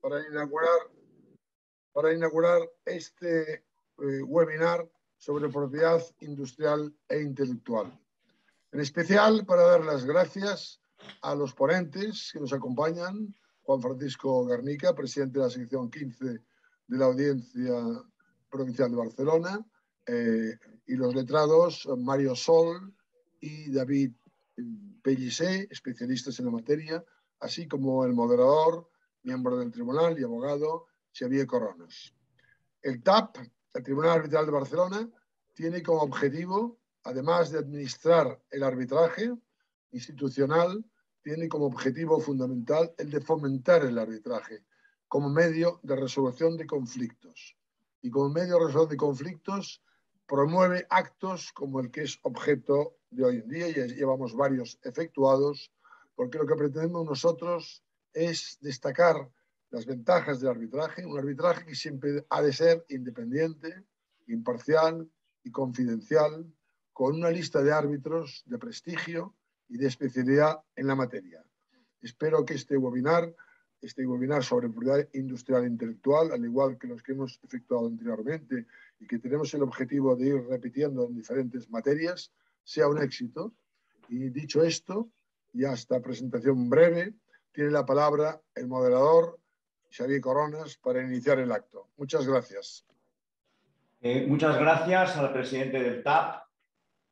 para inaugurar este webinar sobre propiedad industrial e intelectual. En especial para dar las gracias a los ponentes que nos acompañan, Juan Francisco Garnica, presidente de la sección 15 de la Audiencia Provincial de Barcelona, y los letrados Mario Sol y David Pellicer, especialistas en la materia, así como el moderador, miembro del tribunal y abogado, Xavier Coronas. El TAP, el Tribunal Arbitral de Barcelona, tiene como objetivo, además de administrar el arbitraje institucional, tiene como objetivo fundamental el de fomentar el arbitraje como medio de resolución de conflictos. Y como medio de resolución de conflictos promueve actos como el que es objeto de hoy en día, y llevamos varios efectuados, porque lo que pretendemos nosotros es destacar las ventajas del arbitraje, un arbitraje que siempre ha de ser independiente, imparcial y confidencial, con una lista de árbitros de prestigio y de especialidad en la materia. Espero que este webinar sobre propiedad industrial e intelectual, al igual que los que hemos efectuado anteriormente y que tenemos el objetivo de ir repitiendo en diferentes materias, sea un éxito. Y dicho esto, y hasta presentación breve, tiene la palabra el moderador Xavier Coronas para iniciar el acto. Muchas gracias. Muchas gracias al presidente del TAP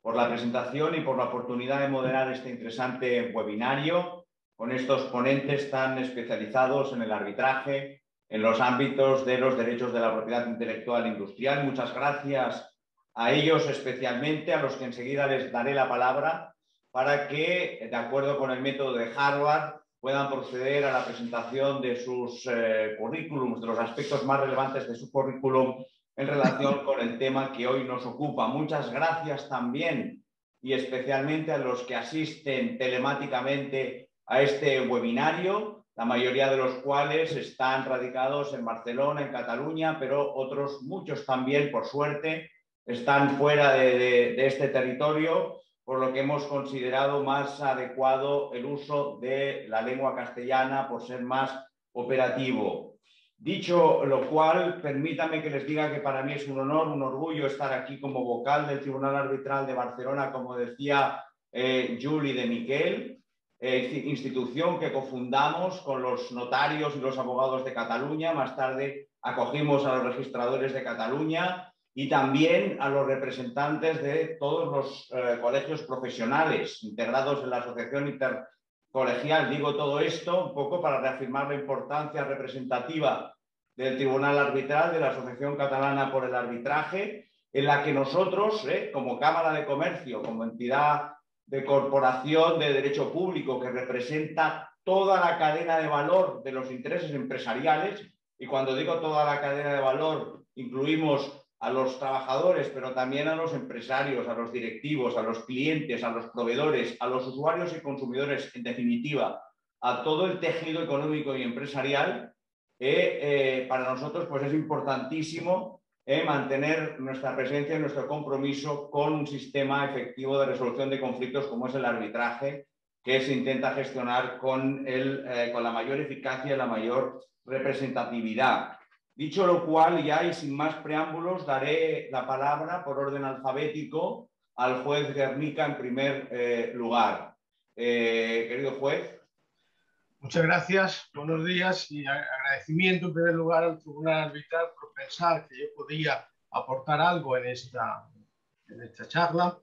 por la presentación y por la oportunidad de moderar este interesante webinario con estos ponentes tan especializados en el arbitraje, en los ámbitos de los derechos de la propiedad intelectual industrial. Muchas gracias a ellos especialmente, a los que enseguida les daré la palabra, para que, de acuerdo con el método de Harvard, puedan proceder a la presentación de sus currículums, de los aspectos más relevantes de su currículum en relación con el tema que hoy nos ocupa. Muchas gracias también y especialmente a los que asisten telemáticamente a este webinario, la mayoría de los cuales están radicados en Barcelona, en Cataluña, pero otros muchos también, por suerte, están fuera de este territorio, por lo que hemos considerado más adecuado el uso de la lengua castellana por ser más operativo. Dicho lo cual, permítame que les diga que para mí es un honor, un orgullo estar aquí como vocal del Tribunal Arbitral de Barcelona, como decía Juli de Miquel, institución que cofundamos con los notarios y los abogados de Cataluña. Más tarde acogimos a los registradores de Cataluña y también a los representantes de todos los colegios profesionales integrados en la Asociación Intercolegial. Digo todo esto un poco para reafirmar la importancia representativa del Tribunal Arbitral, de la Asociación Catalana por el Arbitraje, en la que nosotros, como Cámara de Comercio, como entidad de corporación de derecho público que representa toda la cadena de valor de los intereses empresariales, y cuando digo toda la cadena de valor incluimos a los trabajadores, pero también a los empresarios, a los directivos, a los clientes, a los proveedores, a los usuarios y consumidores, en definitiva, a todo el tejido económico y empresarial, para nosotros pues es importantísimo mantener nuestra presencia y nuestro compromiso con un sistema efectivo de resolución de conflictos como es el arbitraje, que se intenta gestionar con la mayor eficacia y la mayor representatividad. Dicho lo cual, ya y sin más preámbulos, daré la palabra por orden alfabético al juez Guernica en primer lugar. Querido juez. Muchas gracias, buenos días y agradecimiento en primer lugar al Tribunal Arbitral por pensar que yo podía aportar algo en esta charla.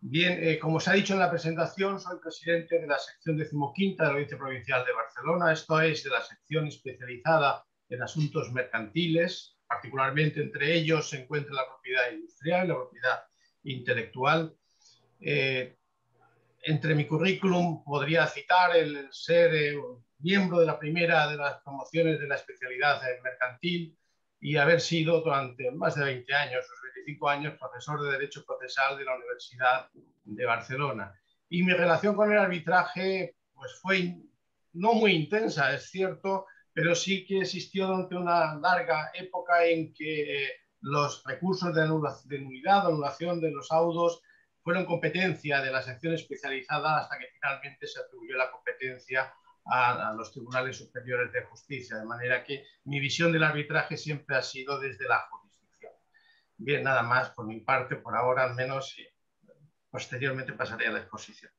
Bien, como se ha dicho en la presentación, soy presidente de la sección 15ª de la Audiencia Provincial de Barcelona, esto es, de la sección especializada en asuntos mercantiles, particularmente entre ellos se encuentra la propiedad industrial y la propiedad intelectual. Entre mi currículum podría citar el ser miembro de la primera de las promociones de la especialidad mercantil y haber sido durante más de 20 años, 25 años, profesor de Derecho Procesal de la Universidad de Barcelona. Y mi relación con el arbitraje pues, fue no muy intensa, es cierto, pero sí que existió durante una larga época en que los recursos de nulidad, anulación de los autos, fueron competencia de la sección especializada hasta que finalmente se atribuyó la competencia a los tribunales superiores de justicia, de manera que mi visión del arbitraje siempre ha sido desde la jurisdicción. Bien, nada más por mi parte, por ahora al menos, y posteriormente pasaré a la exposición.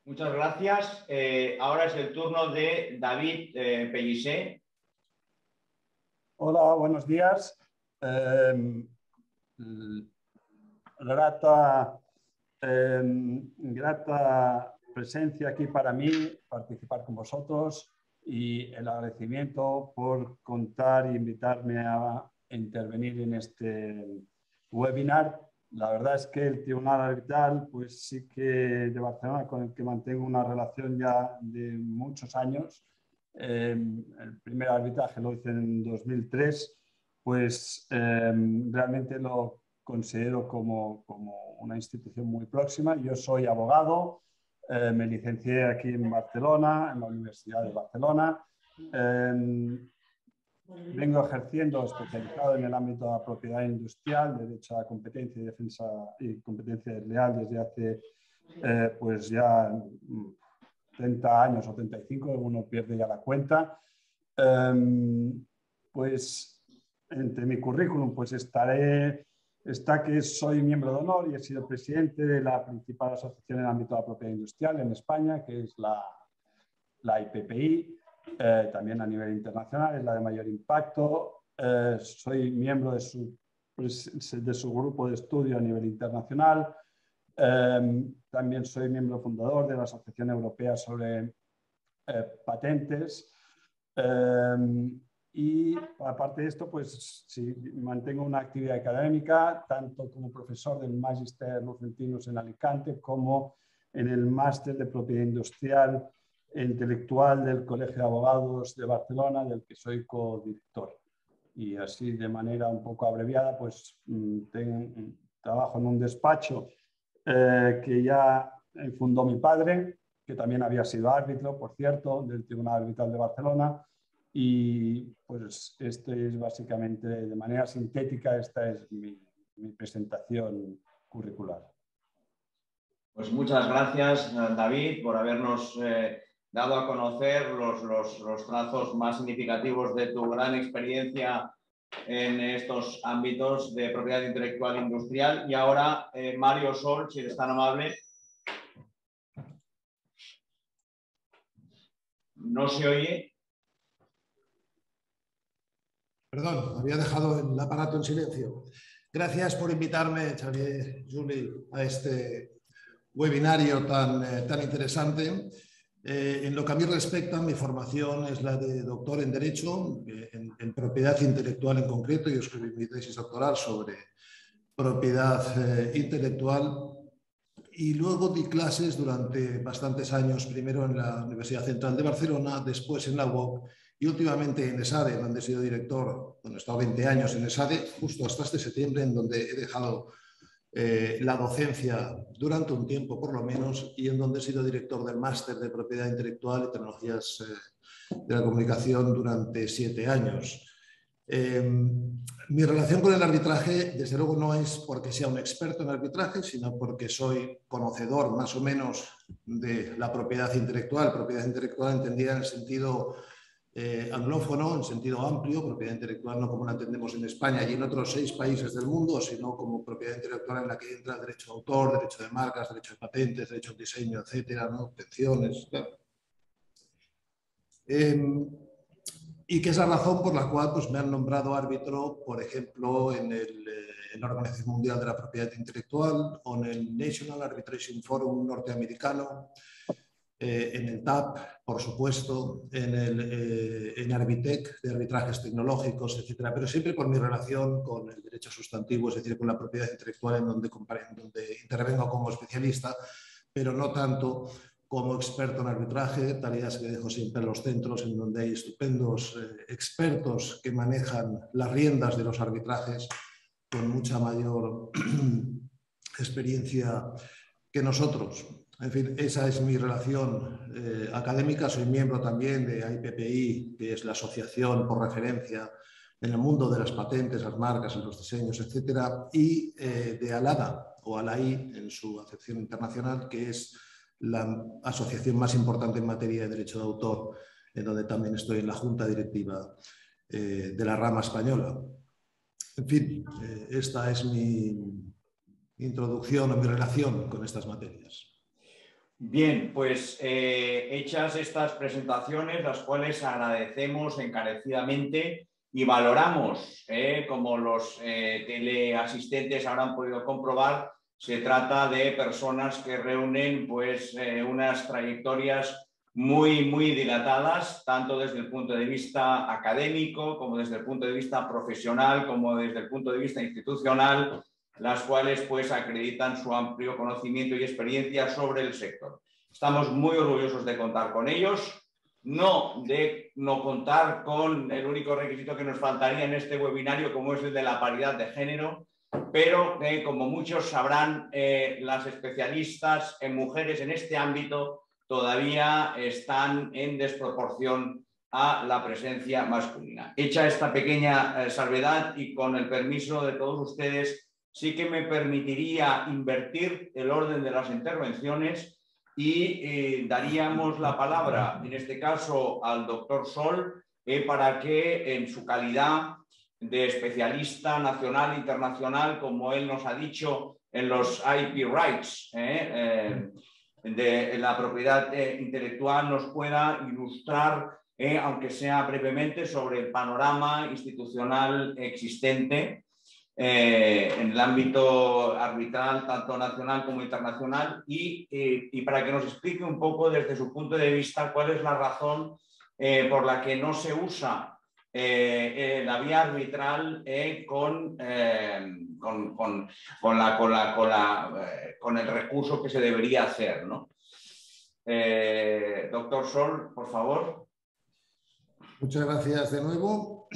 Muchas gracias. Ahora es el turno de David Pellicer. Hola, buenos días. Grata presencia aquí para mí, participar con vosotros y el agradecimiento por contar e invitarme a intervenir en este webinar. La verdad es que el Tribunal Arbitral, pues sí que de Barcelona, con el que mantengo una relación ya de muchos años. El primer arbitraje lo hice en 2003, pues realmente lo considero como una institución muy próxima. Yo soy abogado, me licencié aquí en Barcelona, en la Universidad de Barcelona. Vengo ejerciendo especializado en el ámbito de la propiedad industrial, derecho a la competencia y defensa y competencia desleal desde hace pues ya 30 años o 35, uno pierde ya la cuenta. Pues entre mi currículum pues está que soy miembro de honor y he sido presidente de la principal asociación en el ámbito de la propiedad industrial en España, que es la IPPI. También a nivel internacional, es la de mayor impacto. Soy miembro de su grupo de estudio a nivel internacional. También soy miembro fundador de la Asociación Europea sobre Patentes. Y aparte de esto, pues sí, mantengo una actividad académica, tanto como profesor del Magister Lucentinus en Alicante, como en el Máster de Propiedad Industrial e Intelectual del Colegio de Abogados de Barcelona, del que soy codirector. Y así, de manera un poco abreviada, pues trabajo en un despacho que ya fundó mi padre, que también había sido árbitro, por cierto, del Tribunal Arbitral de Barcelona. Y pues este es básicamente, de manera sintética, esta es mi presentación curricular. Pues muchas gracias, David, por habernos dado a conocer los trazos más significativos de tu gran experiencia en estos ámbitos de propiedad intelectual e industrial. Y ahora, Mario Sol, si eres tan amable. No se oye. Perdón, había dejado el aparato en silencio. Gracias por invitarme, Xavier, Juli, a este webinario tan interesante. En lo que a mí respecta, mi formación es la de doctor en Derecho, en propiedad intelectual en concreto. Yo escribí mi tesis doctoral sobre propiedad intelectual y luego di clases durante bastantes años, primero en la Universidad Central de Barcelona, después en la UOC y últimamente en ESADE, donde he sido director. Bueno, he estado 20 años en ESADE, justo hasta este septiembre, en donde he dejado la docencia durante un tiempo por lo menos, y en donde he sido director del máster de propiedad intelectual y tecnologías de la comunicación durante 7 años. Mi relación con el arbitraje, desde luego, no es porque sea un experto en arbitraje, sino porque soy conocedor más o menos de la propiedad intelectual entendida en el sentido anglófono, en sentido amplio, propiedad intelectual no como la entendemos en España y en otros 6 países del mundo, sino como propiedad intelectual en la que entra derecho de autor, derecho de marcas, derecho de patentes, derecho al diseño, etcétera, ¿no? Pensiones, claro. Y que es la razón por la cual pues, me han nombrado árbitro, por ejemplo, en la Organización Mundial de la Propiedad Intelectual o en el National Arbitration Forum norteamericano, en el TAP, por supuesto, en Arbitec, de arbitrajes tecnológicos, etcétera, pero siempre por mi relación con el derecho sustantivo, es decir, con la propiedad intelectual, en donde intervengo como especialista, pero no tanto como experto en arbitraje, tareas que dejo siempre en los centros, en donde hay estupendos expertos que manejan las riendas de los arbitrajes con mucha mayor experiencia que nosotros. En fin, esa es mi relación académica. Soy miembro también de IPPI, que es la asociación por referencia en el mundo de las patentes, las marcas, en los diseños, etcétera, y de ALADA, o ALAI en su acepción internacional, que es la asociación más importante en materia de derecho de autor, en donde también estoy en la junta directiva de la rama española. En fin, esta es mi introducción o mi relación con estas materias. Bien, pues hechas estas presentaciones, las cuales agradecemos encarecidamente y valoramos, como los teleasistentes habrán podido comprobar, se trata de personas que reúnen pues, unas trayectorias muy dilatadas, tanto desde el punto de vista académico, como desde el punto de vista profesional, como desde el punto de vista institucional, las cuales pues acreditan su amplio conocimiento y experiencia sobre el sector. Estamos muy orgullosos de contar con ellos, no contar con el único requisito que nos faltaría en este webinario, como es el de la paridad de género, pero como muchos sabrán, las especialistas en mujeres en este ámbito todavía están en desproporción a la presencia masculina. Hecha esta pequeña salvedad y con el permiso de todos ustedes, sí que me permitiría invertir el orden de las intervenciones y daríamos la palabra, en este caso, al doctor Sol, para que en su calidad de especialista nacional e internacional, como él nos ha dicho, en los IP rights, de la propiedad intelectual, nos pueda ilustrar, aunque sea brevemente, sobre el panorama institucional existente en el ámbito arbitral, tanto nacional como internacional, y para que nos explique un poco desde su punto de vista cuál es la razón por la que no se usa la vía arbitral con el recurso que se debería hacer, ¿no? Doctor Sol, por favor. Muchas gracias de nuevo.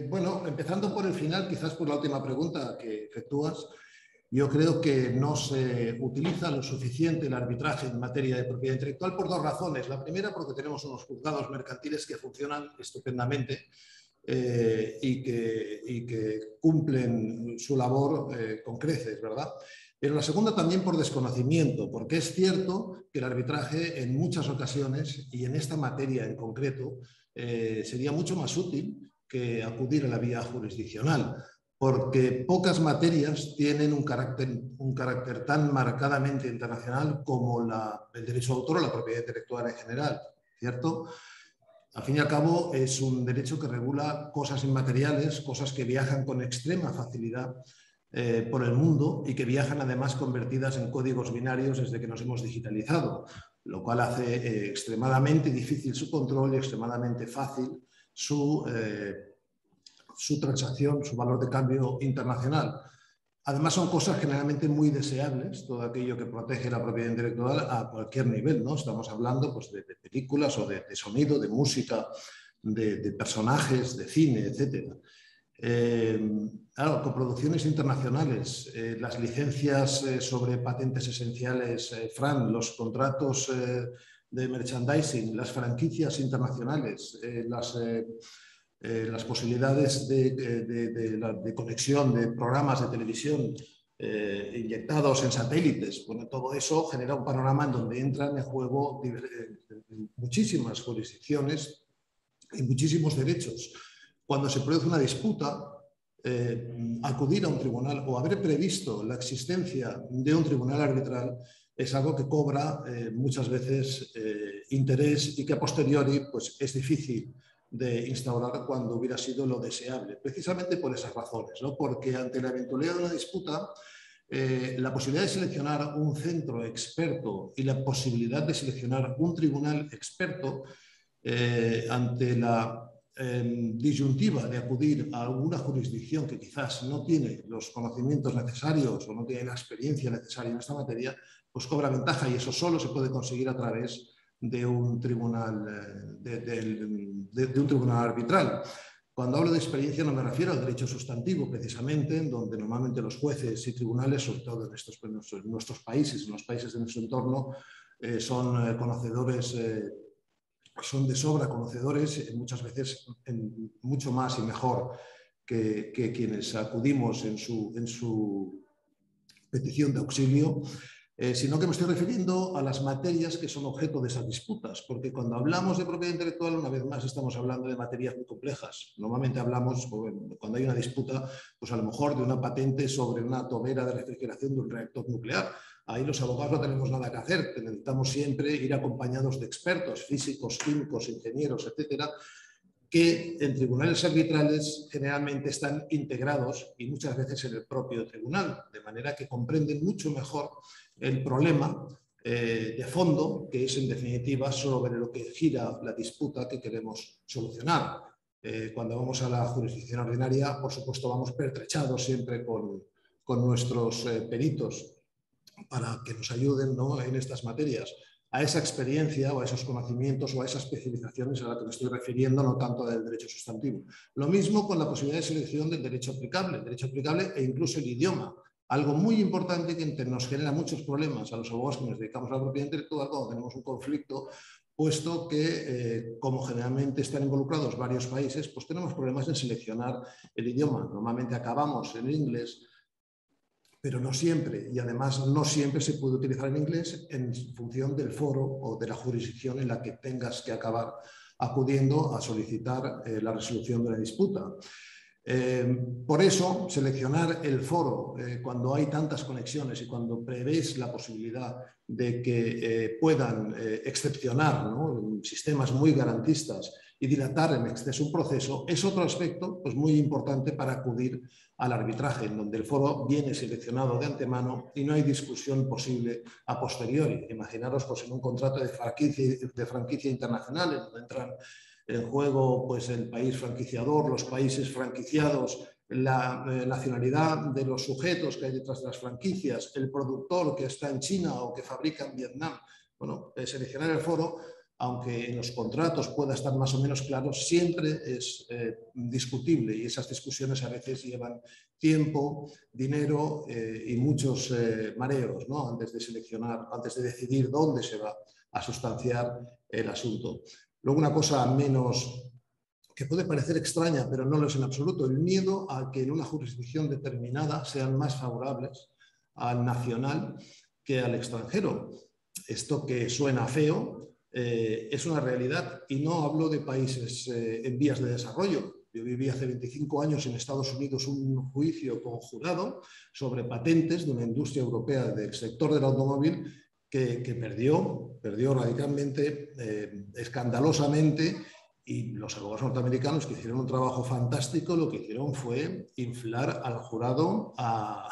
Bueno, empezando por el final, quizás por la última pregunta que efectúas, yo creo que no se utiliza lo suficiente el arbitraje en materia de propiedad intelectual por dos razones. La primera, porque tenemos unos juzgados mercantiles que funcionan estupendamente y que cumplen su labor con creces, ¿verdad? Pero la segunda también por desconocimiento, porque es cierto que el arbitraje en muchas ocasiones, y en esta materia en concreto, sería mucho más útil que acudir a la vía jurisdiccional, porque pocas materias tienen un carácter tan marcadamente internacional como el derecho de autor o la propiedad intelectual en general, ¿cierto? Al fin y al cabo es un derecho que regula cosas inmateriales, cosas que viajan con extrema facilidad por el mundo y que viajan además convertidas en códigos binarios desde que nos hemos digitalizado, lo cual hace extremadamente difícil su control y extremadamente fácil su transacción, su valor de cambio internacional. Además son cosas generalmente muy deseables, todo aquello que protege la propiedad intelectual a cualquier nivel, ¿no? Estamos hablando pues, de películas o de sonido, de música, de personajes, de cine, etc. Claro, coproducciones internacionales, las licencias sobre patentes esenciales, Fran, los contratos de merchandising, las franquicias internacionales, las posibilidades de conexión de programas de televisión inyectados en satélites. Bueno, todo eso genera un panorama en donde entran en juego muchísimas jurisdicciones y muchísimos derechos. Cuando se produce una disputa, acudir a un tribunal o haber previsto la existencia de un tribunal arbitral es algo que cobra muchas veces interés y que a posteriori pues, es difícil de instaurar cuando hubiera sido lo deseable, precisamente por esas razones, ¿no? Porque ante la eventualidad de una disputa, la posibilidad de seleccionar un centro experto y la posibilidad de seleccionar un tribunal experto ante la disyuntiva de acudir a alguna jurisdicción que quizás no tiene los conocimientos necesarios o no tiene la experiencia necesaria en esta materia, pues cobra ventaja y eso solo se puede conseguir a través de un tribunal, de un tribunal arbitral. Cuando hablo de experiencia no me refiero al derecho sustantivo, precisamente, en donde normalmente los jueces y tribunales, sobre todo en nuestros países, en los países de nuestro entorno, son conocedores, son de sobra conocedores, muchas veces mucho más y mejor que quienes acudimos en su petición de auxilio. sino que me estoy refiriendo a las materias que son objeto de esas disputas, porque cuando hablamos de propiedad intelectual, una vez más estamos hablando de materias muy complejas. Normalmente hablamos, cuando hay una disputa, pues a lo mejor de una patente sobre una tobera de refrigeración de un reactor nuclear. Ahí los abogados no tenemos nada que hacer, necesitamos siempre ir acompañados de expertos, físicos, químicos, ingenieros, etcétera, que en tribunales arbitrales generalmente están integrados y muchas veces en el propio tribunal, de manera que comprenden mucho mejor el problema de fondo, que es en definitiva sobre lo que gira la disputa que queremos solucionar. Cuando vamos a la jurisdicción ordinaria, por supuesto, vamos pertrechados siempre con nuestros peritos para que nos ayuden, ¿no?, en estas materias. A esa experiencia o a esos conocimientos o a esas especializaciones a las que me estoy refiriendo, no tanto del derecho sustantivo. Lo mismo con la posibilidad de selección del derecho aplicable e incluso el idioma. Algo muy importante que nos genera muchos problemas a los abogados que nos dedicamos a la propiedad intelectual cuando tenemos un conflicto, puesto que, como generalmente están involucrados varios países, pues tenemos problemas en seleccionar el idioma. Normalmente acabamos en inglés, pero no siempre, y además no siempre se puede utilizar en inglés en función del foro o de la jurisdicción en la que tengas que acabar acudiendo a solicitar la resolución de la disputa. Por eso, seleccionar el foro cuando hay tantas conexiones y cuando prevés la posibilidad de que puedan excepcionar, ¿no?, sistemas muy garantistas y dilatar en exceso un proceso, es otro aspecto pues, muy importante para acudir al arbitraje, en donde el foro viene seleccionado de antemano y no hay discusión posible a posteriori. Imaginaros pues, en un contrato de franquicia internacional, en donde entran en juego pues, el país franquiciador, los países franquiciados, la nacionalidad de los sujetos que hay detrás de las franquicias, el productor que está en China o que fabrica en Vietnam. Bueno, seleccionar el foro, aunque en los contratos pueda estar más o menos claro, siempre es discutible, y esas discusiones a veces llevan tiempo, dinero y muchos mareos, ¿no?, antes de seleccionar, antes de decidir dónde se va a sustanciar el asunto. Luego, una cosa menos que puede parecer extraña, pero no lo es en absoluto, el miedo a que en una jurisdicción determinada sean más favorables al nacional que al extranjero. Esto que suena feo es una realidad, y no hablo de países en vías de desarrollo. Yo viví hace 25 años en Estados Unidos un juicio conjurado sobre patentes de una industria europea del sector del automóvil que perdió radicalmente, escandalosamente, y los abogados norteamericanos, que hicieron un trabajo fantástico, lo que hicieron fue inflar al jurado a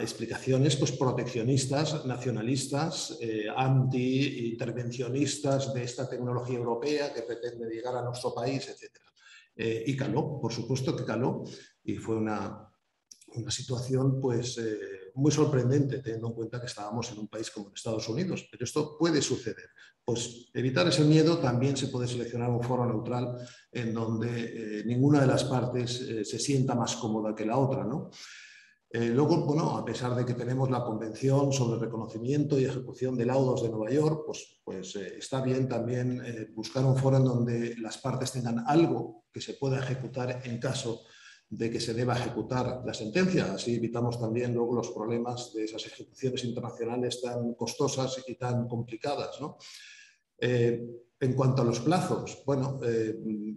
explicaciones pues, proteccionistas, nacionalistas, anti-intervencionistas de esta tecnología europea que pretende llegar a nuestro país, etc. Y caló, por supuesto que caló, y fue una situación pues, muy sorprendente, teniendo en cuenta que estábamos en un país como Estados Unidos. Pero esto puede suceder. Pues evitar ese miedo, también se puede seleccionar un foro neutral en donde ninguna de las partes se sienta más cómoda que la otra, ¿no? Luego, bueno, a pesar de que tenemos la Convención sobre el Reconocimiento y Ejecución de Laudos de Nueva York, pues está bien también buscar un foro en donde las partes tengan algo que se pueda ejecutar en caso de que se deba ejecutar la sentencia. Así evitamos también luego los problemas de esas ejecuciones internacionales tan costosas y tan complicadas, ¿no? En cuanto a los plazos, bueno,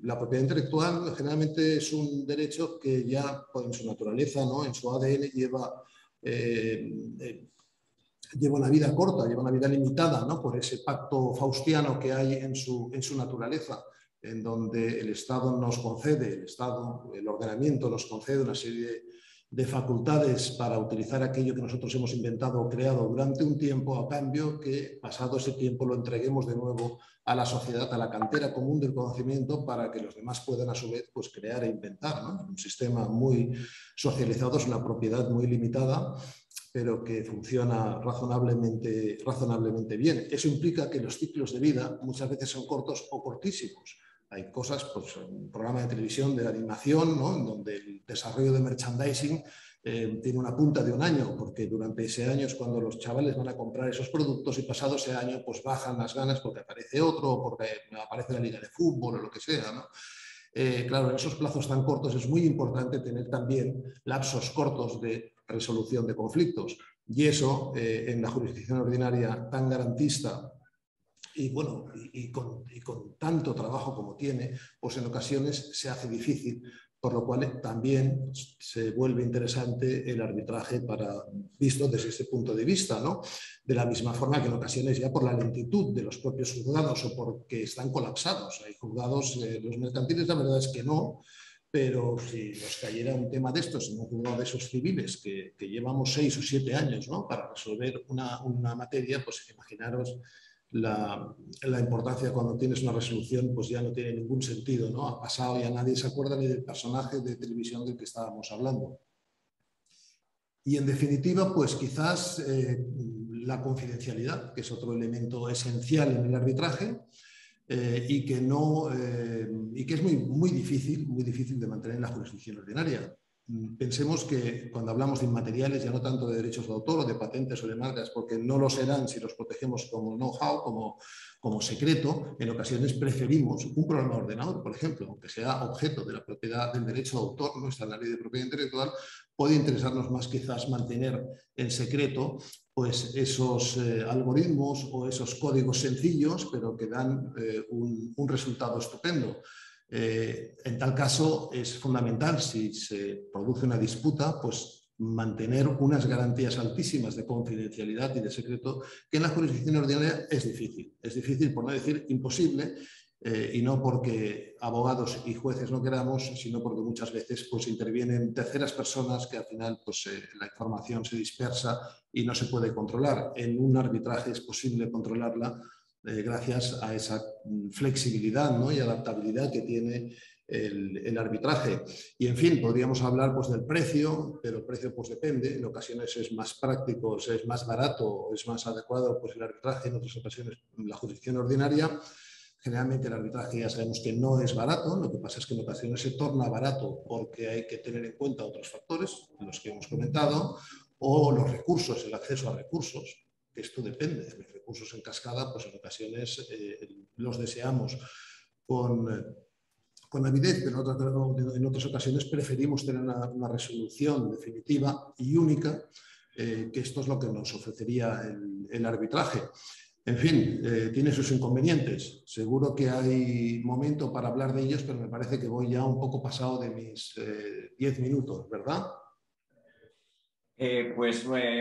la propiedad intelectual generalmente es un derecho que ya en su naturaleza, ¿no?, en su ADN lleva una vida corta, lleva una vida limitada, ¿no?, por ese pacto faustiano que hay en su naturaleza, en donde el Estado nos concede, el ordenamiento nos concede una serie de facultades para utilizar aquello que nosotros hemos inventado o creado durante un tiempo, a cambio que pasado ese tiempo lo entreguemos de nuevo a la sociedad, a la cantera común del conocimiento, para que los demás puedan a su vez pues, crear e inventar, ¿no? Un sistema muy socializado, es una propiedad muy limitada, pero que funciona razonablemente bien. Eso implica que los ciclos de vida muchas veces son cortos o cortísimos. Hay cosas, pues un programa de televisión de animación, ¿no?, en donde el desarrollo de merchandising tiene una punta de un año, porque durante ese año es cuando los chavales van a comprar esos productos, y pasado ese año pues bajan las ganas porque aparece otro, o porque aparece la liga de fútbol o lo que sea, ¿no? Claro, en esos plazos tan cortos es muy importante tener también lapsos cortos de resolución de conflictos. Y eso, en la jurisdicción ordinaria tan garantista y, bueno, y con tanto trabajo como tiene, pues en ocasiones se hace difícil, por lo cual también se vuelve interesante el arbitraje visto desde este punto de vista, ¿no? De la misma forma que en ocasiones ya por la lentitud de los propios juzgados o porque están colapsados. Hay juzgados, los mercantiles la verdad es que no, pero si nos cayera un tema de estos en un juzgado de esos civiles que llevamos 6 o 7 años, ¿no?, para resolver una materia, pues imaginaros la importancia cuando tienes una resolución, pues ya no tiene ningún sentido, ¿no? Ha pasado, ya nadie se acuerda ni del personaje de televisión del que estábamos hablando. Y en definitiva, pues quizás la confidencialidad, que es otro elemento esencial en el arbitraje, y que es muy difícil de mantener en la jurisdicción ordinaria. Pensemos que cuando hablamos de inmateriales, ya no tanto de derechos de autor o de patentes o de marcas, porque no lo serán si los protegemos como know-how, como secreto, en ocasiones preferimos un programa de ordenador, por ejemplo, aunque sea objeto de la propiedad del derecho de autor, no está en la ley de propiedad intelectual, puede interesarnos más quizás mantener en secreto pues esos algoritmos o esos códigos sencillos, pero que dan un resultado estupendo. En tal caso, es fundamental, si se produce una disputa, pues mantener unas garantías altísimas de confidencialidad y de secreto, que en la jurisdicción ordinaria es difícil, por no decir imposible, y no porque abogados y jueces no queramos, sino porque muchas veces pues, intervienen terceras personas que al final pues, la información se dispersa y no se puede controlar. En un arbitraje es posible controlarla gracias a esa flexibilidad, ¿no?, y adaptabilidad que tiene el arbitraje. Y en fin, podríamos hablar pues, del precio, pero el precio pues, depende. En ocasiones es más práctico, es más barato, es más adecuado pues, el arbitraje, en otras ocasiones la jurisdicción ordinaria. Generalmente el arbitraje ya sabemos que no es barato, lo que pasa es que en ocasiones se torna barato porque hay que tener en cuenta otros factores, los que hemos comentado, o los recursos, el acceso a recursos, que esto depende. Los recursos en cascada, pues en ocasiones los deseamos con avidez, pero en otras ocasiones preferimos tener una resolución definitiva y única, que esto es lo que nos ofrecería el arbitraje. En fin, tiene sus inconvenientes. Seguro que hay momento para hablar de ellos, pero me parece que voy ya un poco pasado de mis 10 minutos, ¿verdad?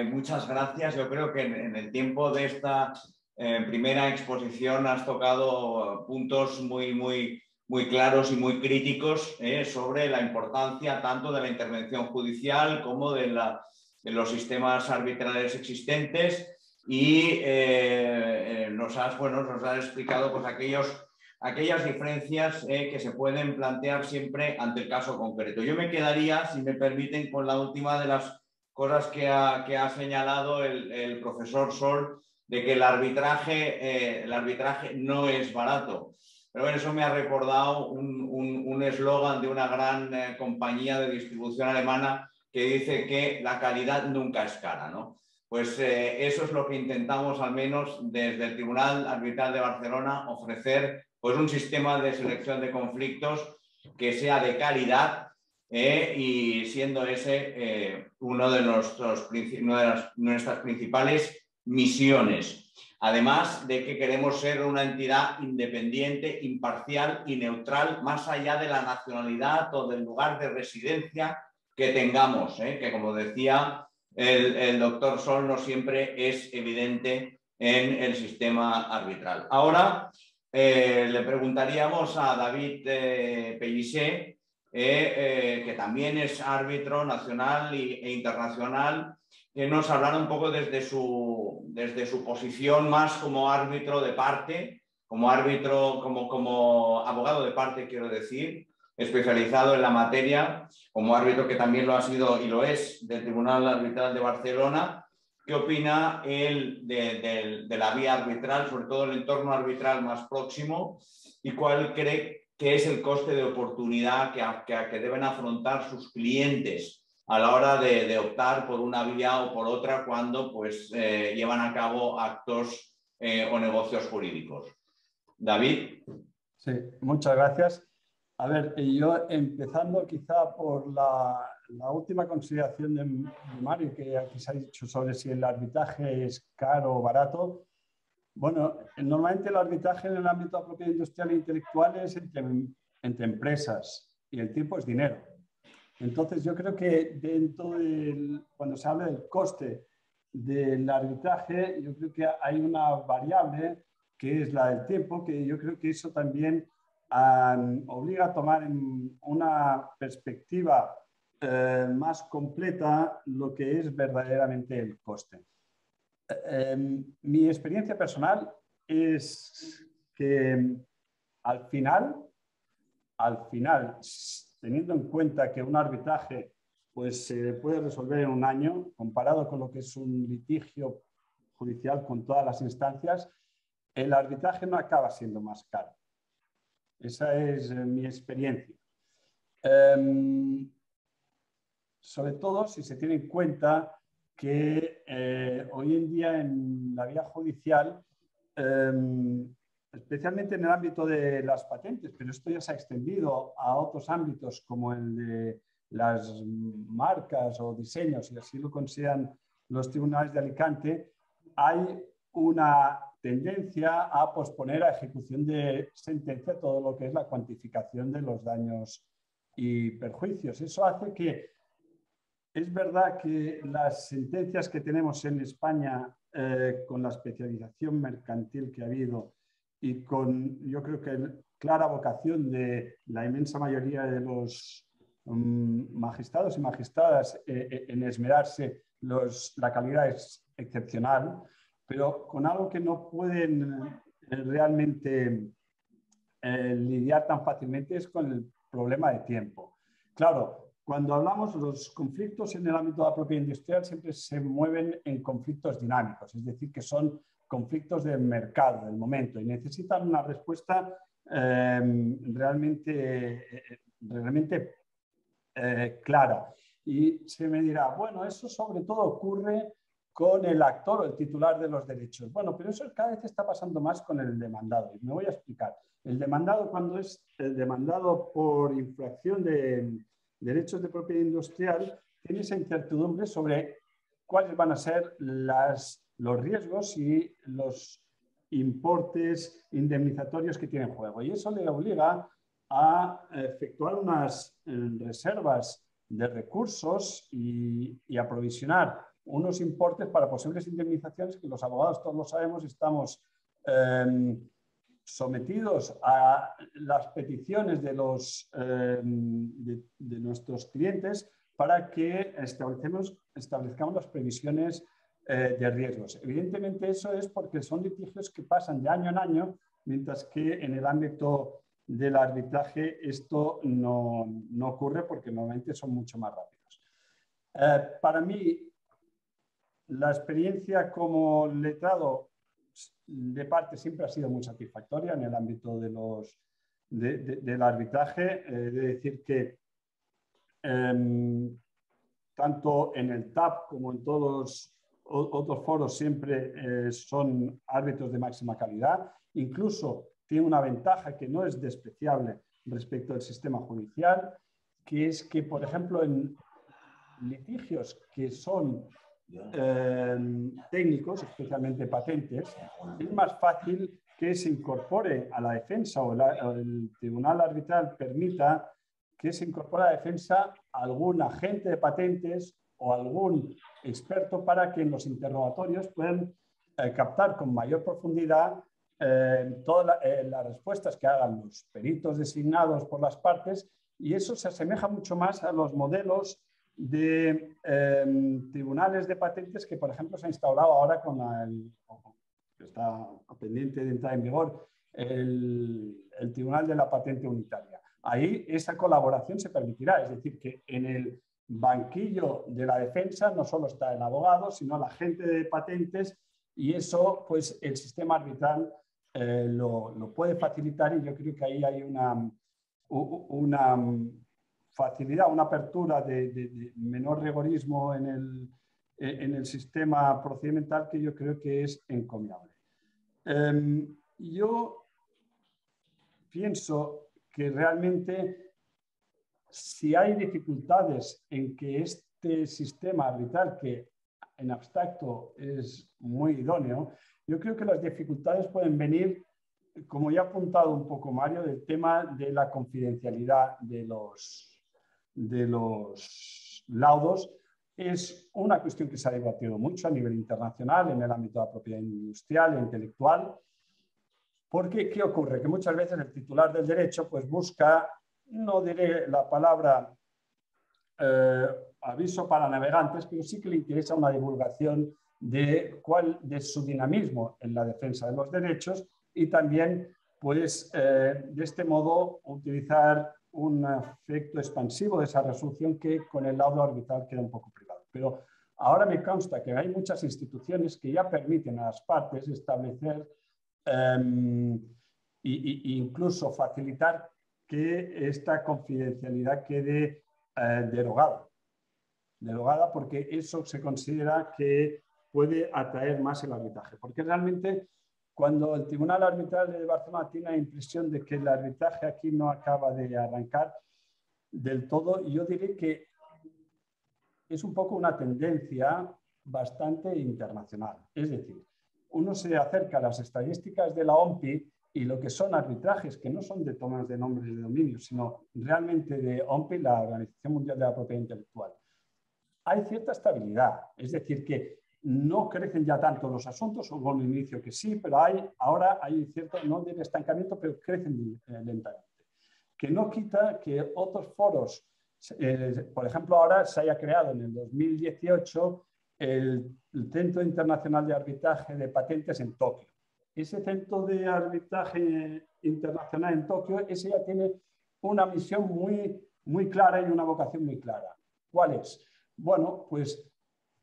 Muchas gracias. Yo creo que en el tiempo de esta primera exposición has tocado puntos muy claros y muy críticos sobre la importancia tanto de la intervención judicial como de los sistemas arbitrales existentes. Y nos has explicado pues, aquellas diferencias que se pueden plantear siempre ante el caso concreto. Yo me quedaría, si me permiten, con la última de las cosas que ha señalado el profesor Sol, de que el arbitraje no es barato. Pero bueno, eso me ha recordado un eslogan de una gran compañía de distribución alemana que dice que la calidad nunca es cara, ¿no? Pues eso es lo que intentamos, al menos desde el Tribunal Arbitral de Barcelona, ofrecer pues, un sistema de selección de conflictos que sea de calidad y siendo ese una de nuestras principales misiones. Además de que queremos ser una entidad independiente, imparcial y neutral, más allá de la nacionalidad o del lugar de residencia que tengamos, que como decía el doctor Sol, no siempre es evidente en el sistema arbitral. Ahora le preguntaríamos a David Pellicer, que también es árbitro nacional e internacional, que nos hablará un poco desde su posición más como árbitro de parte, como abogado de parte, quiero decir, especializado en la materia, como árbitro que también lo ha sido y lo es del Tribunal Arbitral de Barcelona. ¿Qué opina él de la vía arbitral, sobre todo el entorno arbitral más próximo, y cuál cree que es el coste de oportunidad que deben afrontar sus clientes a la hora de optar por una vía o por otra cuando pues, llevan a cabo actos o negocios jurídicos? David. Sí, muchas gracias. A ver, yo empezando quizá por la última consideración de Mario, que aquí se ha dicho sobre si el arbitraje es caro o barato. Bueno, normalmente el arbitraje en el ámbito de propiedad industrial e intelectual es entre empresas y el tiempo es dinero. Entonces yo creo que cuando se habla del coste del arbitraje, yo creo que hay una variable que es la del tiempo, que yo creo que eso también obliga a tomar en una perspectiva más completa lo que es verdaderamente el coste. Mi experiencia personal es que al final, teniendo en cuenta que un arbitraje pues, se puede resolver en un año, comparado con lo que es un litigio judicial con todas las instancias, el arbitraje no acaba siendo más caro. Esa es mi experiencia. Sobre todo si se tiene en cuenta que hoy en día en la vía judicial, especialmente en el ámbito de las patentes, pero esto ya se ha extendido a otros ámbitos como el de las marcas o diseños, y así lo consideran los tribunales de Alicante, hay una tendencia a posponer a ejecución de sentencia todo lo que es la cuantificación de los daños y perjuicios. Eso hace que es verdad que las sentencias que tenemos en España con la especialización mercantil que ha habido y con, yo creo que clara vocación de la inmensa mayoría de los magistrados y magistradas en esmerarse, la calidad es excepcional, pero con algo que no pueden realmente lidiar tan fácilmente es con el problema de tiempo. Claro, cuando hablamos de los conflictos en el ámbito de la propiedad industrial siempre se mueven en conflictos dinámicos, es decir, que son conflictos del mercado, del momento, y necesitan una respuesta realmente clara. Y se me dirá, bueno, eso sobre todo ocurre con el actor o el titular de los derechos. Bueno, pero eso cada vez está pasando más con el demandado. Y me voy a explicar. El demandado, cuando es demandado por infracción de derechos de propiedad industrial, tiene esa incertidumbre sobre cuáles van a ser los riesgos y los importes indemnizatorios que tiene en juego. Y eso le obliga a efectuar unas reservas de recursos y aprovisionar unos importes para posibles indemnizaciones que los abogados, todos lo sabemos, estamos sometidos a las peticiones de nuestros clientes para que establezcamos las previsiones de riesgos. Evidentemente eso es porque son litigios que pasan de año en año, mientras que en el ámbito del arbitraje esto no ocurre porque normalmente son mucho más rápidos. Para mí, la experiencia como letrado de parte siempre ha sido muy satisfactoria en el ámbito del arbitraje. De decir que tanto en el TAP como en todos otros foros siempre son árbitros de máxima calidad. Incluso tiene una ventaja que no es despreciable respecto al sistema judicial, que es que, por ejemplo, en litigios que son técnicos, especialmente patentes, es más fácil que se incorpore a la defensa o el tribunal arbitral permita que se incorpore a la defensa algún agente de patentes o algún experto para que en los interrogatorios puedan captar con mayor profundidad todas las respuestas que hagan los peritos designados por las partes, y eso se asemeja mucho más a los modelos de tribunales de patentes que, por ejemplo, se ha instaurado ahora con que está pendiente de entrar en vigor, el Tribunal de la Patente Unitaria. Ahí esa colaboración se permitirá, es decir, que en el banquillo de la defensa no solo está el abogado, sino la gente de patentes, y eso pues el sistema arbitral lo puede facilitar, y yo creo que ahí hay una facilidad, una apertura de menor rigorismo en el sistema procedimental que yo creo que es encomiable. Yo pienso que realmente si hay dificultades en que este sistema arbitral, que en abstracto es muy idóneo, yo creo que las dificultades pueden venir, como ya ha apuntado un poco Mario, del tema de la confidencialidad de los laudos. Es una cuestión que se ha debatido mucho a nivel internacional en el ámbito de la propiedad industrial e intelectual, porque ¿qué ocurre? Que muchas veces el titular del derecho pues busca, no diré la palabra aviso para navegantes, pero sí que le interesa una divulgación de su dinamismo en la defensa de los derechos y también pues de este modo utilizar un efecto expansivo de esa resolución que con el laudo arbitral queda un poco privado. Pero ahora me consta que hay muchas instituciones que ya permiten a las partes establecer e incluso facilitar que esta confidencialidad quede derogada porque eso se considera que puede atraer más el arbitraje. Porque realmente cuando el Tribunal Arbitral de Barcelona tiene la impresión de que el arbitraje aquí no acaba de arrancar del todo, yo diré que es un poco una tendencia bastante internacional. Es decir, uno se acerca a las estadísticas de la OMPI y lo que son arbitrajes, que no son de tomas de nombres de dominio, sino realmente de OMPI, la Organización Mundial de la Propiedad Intelectual. Hay cierta estabilidad, es decir, que no crecen ya tanto los asuntos, hubo un inicio que sí, pero ahora hay cierto, no de estancamiento, pero crecen lentamente. Que no quita que otros foros, por ejemplo, ahora se haya creado en el 2018 el Centro Internacional de Arbitraje de Patentes en Tokio. Ese Centro de Arbitraje Internacional en Tokio, ese ya tiene una misión muy clara y una vocación muy clara. ¿Cuál es? Bueno, pues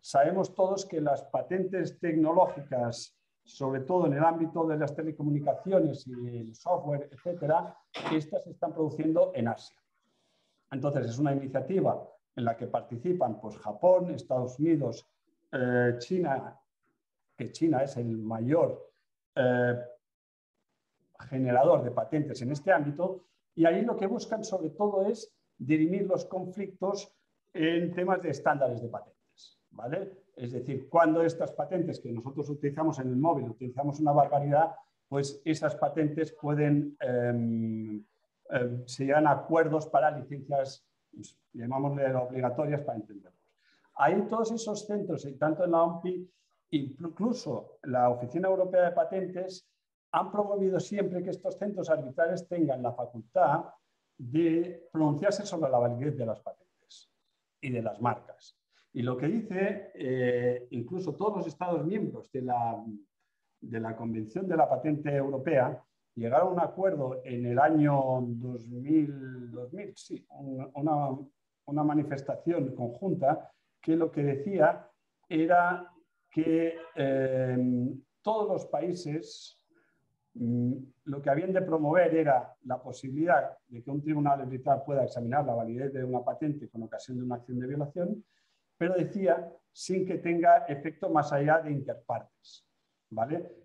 sabemos todos que las patentes tecnológicas, sobre todo en el ámbito de las telecomunicaciones y el software, etcétera, estas se están produciendo en Asia. Entonces, es una iniciativa en la que participan pues, Japón, Estados Unidos, China, que China es el mayor generador de patentes en este ámbito, y ahí lo que buscan sobre todo es dirimir los conflictos en temas de estándares de patentes, ¿vale? Es decir, cuando estas patentes que nosotros utilizamos en el móvil utilizamos una barbaridad, pues esas patentes pueden se llegan a acuerdos para licencias, pues, llamámosle obligatorias para entenderlos. Ahí todos esos centros, tanto en la OMPI, incluso la Oficina Europea de Patentes, han promovido siempre que estos centros arbitrales tengan la facultad de pronunciarse sobre la validez de las patentes y de las marcas. Y lo que dice, incluso todos los Estados miembros de la Convención de la Patente Europea, llegaron a un acuerdo en el año 2000 sí, una manifestación conjunta que lo que decía era que todos los países lo que habían de promover era la posibilidad de que un tribunal arbitral pueda examinar la validez de una patente con ocasión de una acción de violación, pero decía sin que tenga efecto más allá de interpartes, ¿vale?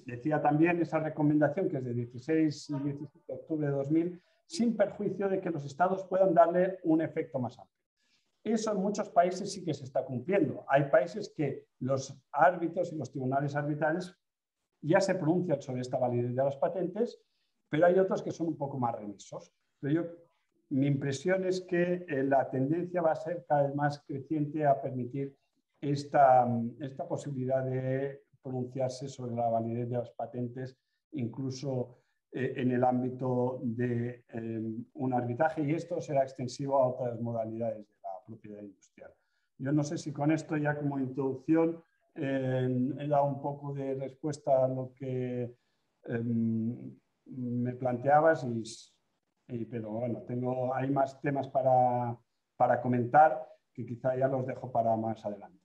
Decía también esa recomendación que es de 16 y 17 de octubre de 2000, sin perjuicio de que los estados puedan darle un efecto más amplio. Eso en muchos países sí que se está cumpliendo. Hay países que los árbitros y los tribunales arbitrales ya se pronuncian sobre esta validez de las patentes, pero hay otros que son un poco más remisos. Pero mi impresión es que la tendencia va a ser cada vez más creciente a permitir esta posibilidad de pronunciarse sobre la validez de las patentes, incluso en el ámbito de un arbitraje, y esto será extensivo a otras modalidades de la propiedad industrial. Yo no sé si con esto ya como introducción he dado un poco de respuesta a lo que me planteabas, pero bueno, hay más temas para comentar que quizá ya los dejo para más adelante.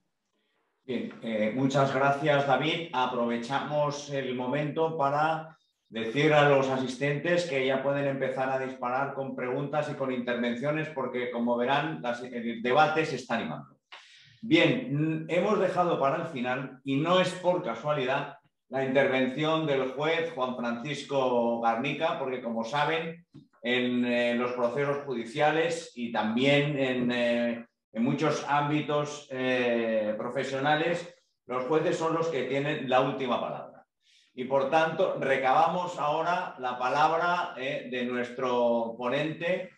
Bien, muchas gracias, David. Aprovechamos el momento para decir a los asistentes que ya pueden empezar a disparar con preguntas y con intervenciones porque, como verán, el debate se está animando. Bien, hemos dejado para el final, y no es por casualidad, la intervención del juez Juan Francisco Garnica, porque como saben, en los procesos judiciales y también en muchos ámbitos profesionales, los jueces son los que tienen la última palabra. Y por tanto, recabamos ahora la palabra de nuestro ponente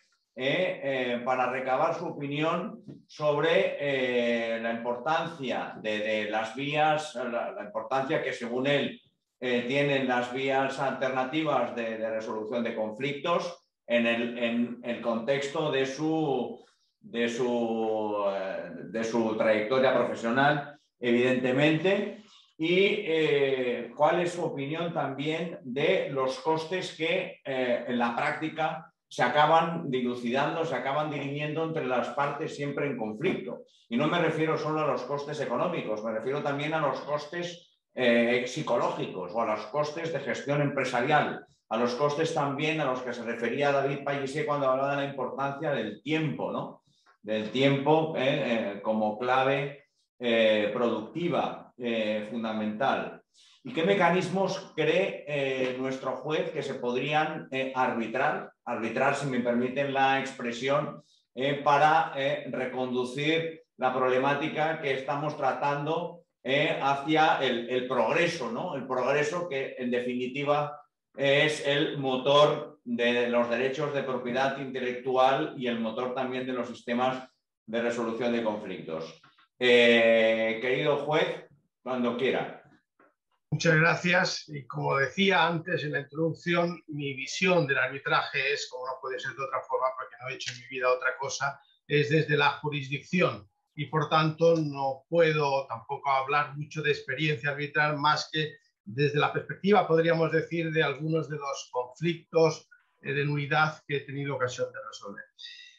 para recabar su opinión sobre la importancia de las vías, la importancia que según él tienen las vías alternativas de resolución de conflictos en el contexto de su trayectoria profesional, evidentemente, y cuál es su opinión también de los costes que en la práctica se acaban dilucidando, se acaban dirimiendo entre las partes siempre en conflicto. Y no me refiero solo a los costes económicos, me refiero también a los costes psicológicos o a los costes de gestión empresarial, a los costes también a los que se refería David Pallisé cuando hablaba de la importancia del tiempo, ¿no? Del tiempo como clave productiva fundamental. ¿Y qué mecanismos cree nuestro juez que se podrían arbitrar, si me permiten la expresión, para reconducir la problemática que estamos tratando hacia el progreso, ¿no? El progreso que en definitiva es el motor de los derechos de propiedad intelectual y el motor también de los sistemas de resolución de conflictos. Querido juez, cuando quiera. Muchas gracias. Y como decía antes en la introducción, mi visión del arbitraje es, como no puede ser de otra forma, porque no he hecho en mi vida otra cosa, es desde la jurisdicción. Y por tanto no puedo tampoco hablar mucho de experiencia arbitral más que desde la perspectiva, podríamos decir, de algunos de los conflictos de nulidad que he tenido ocasión de resolver.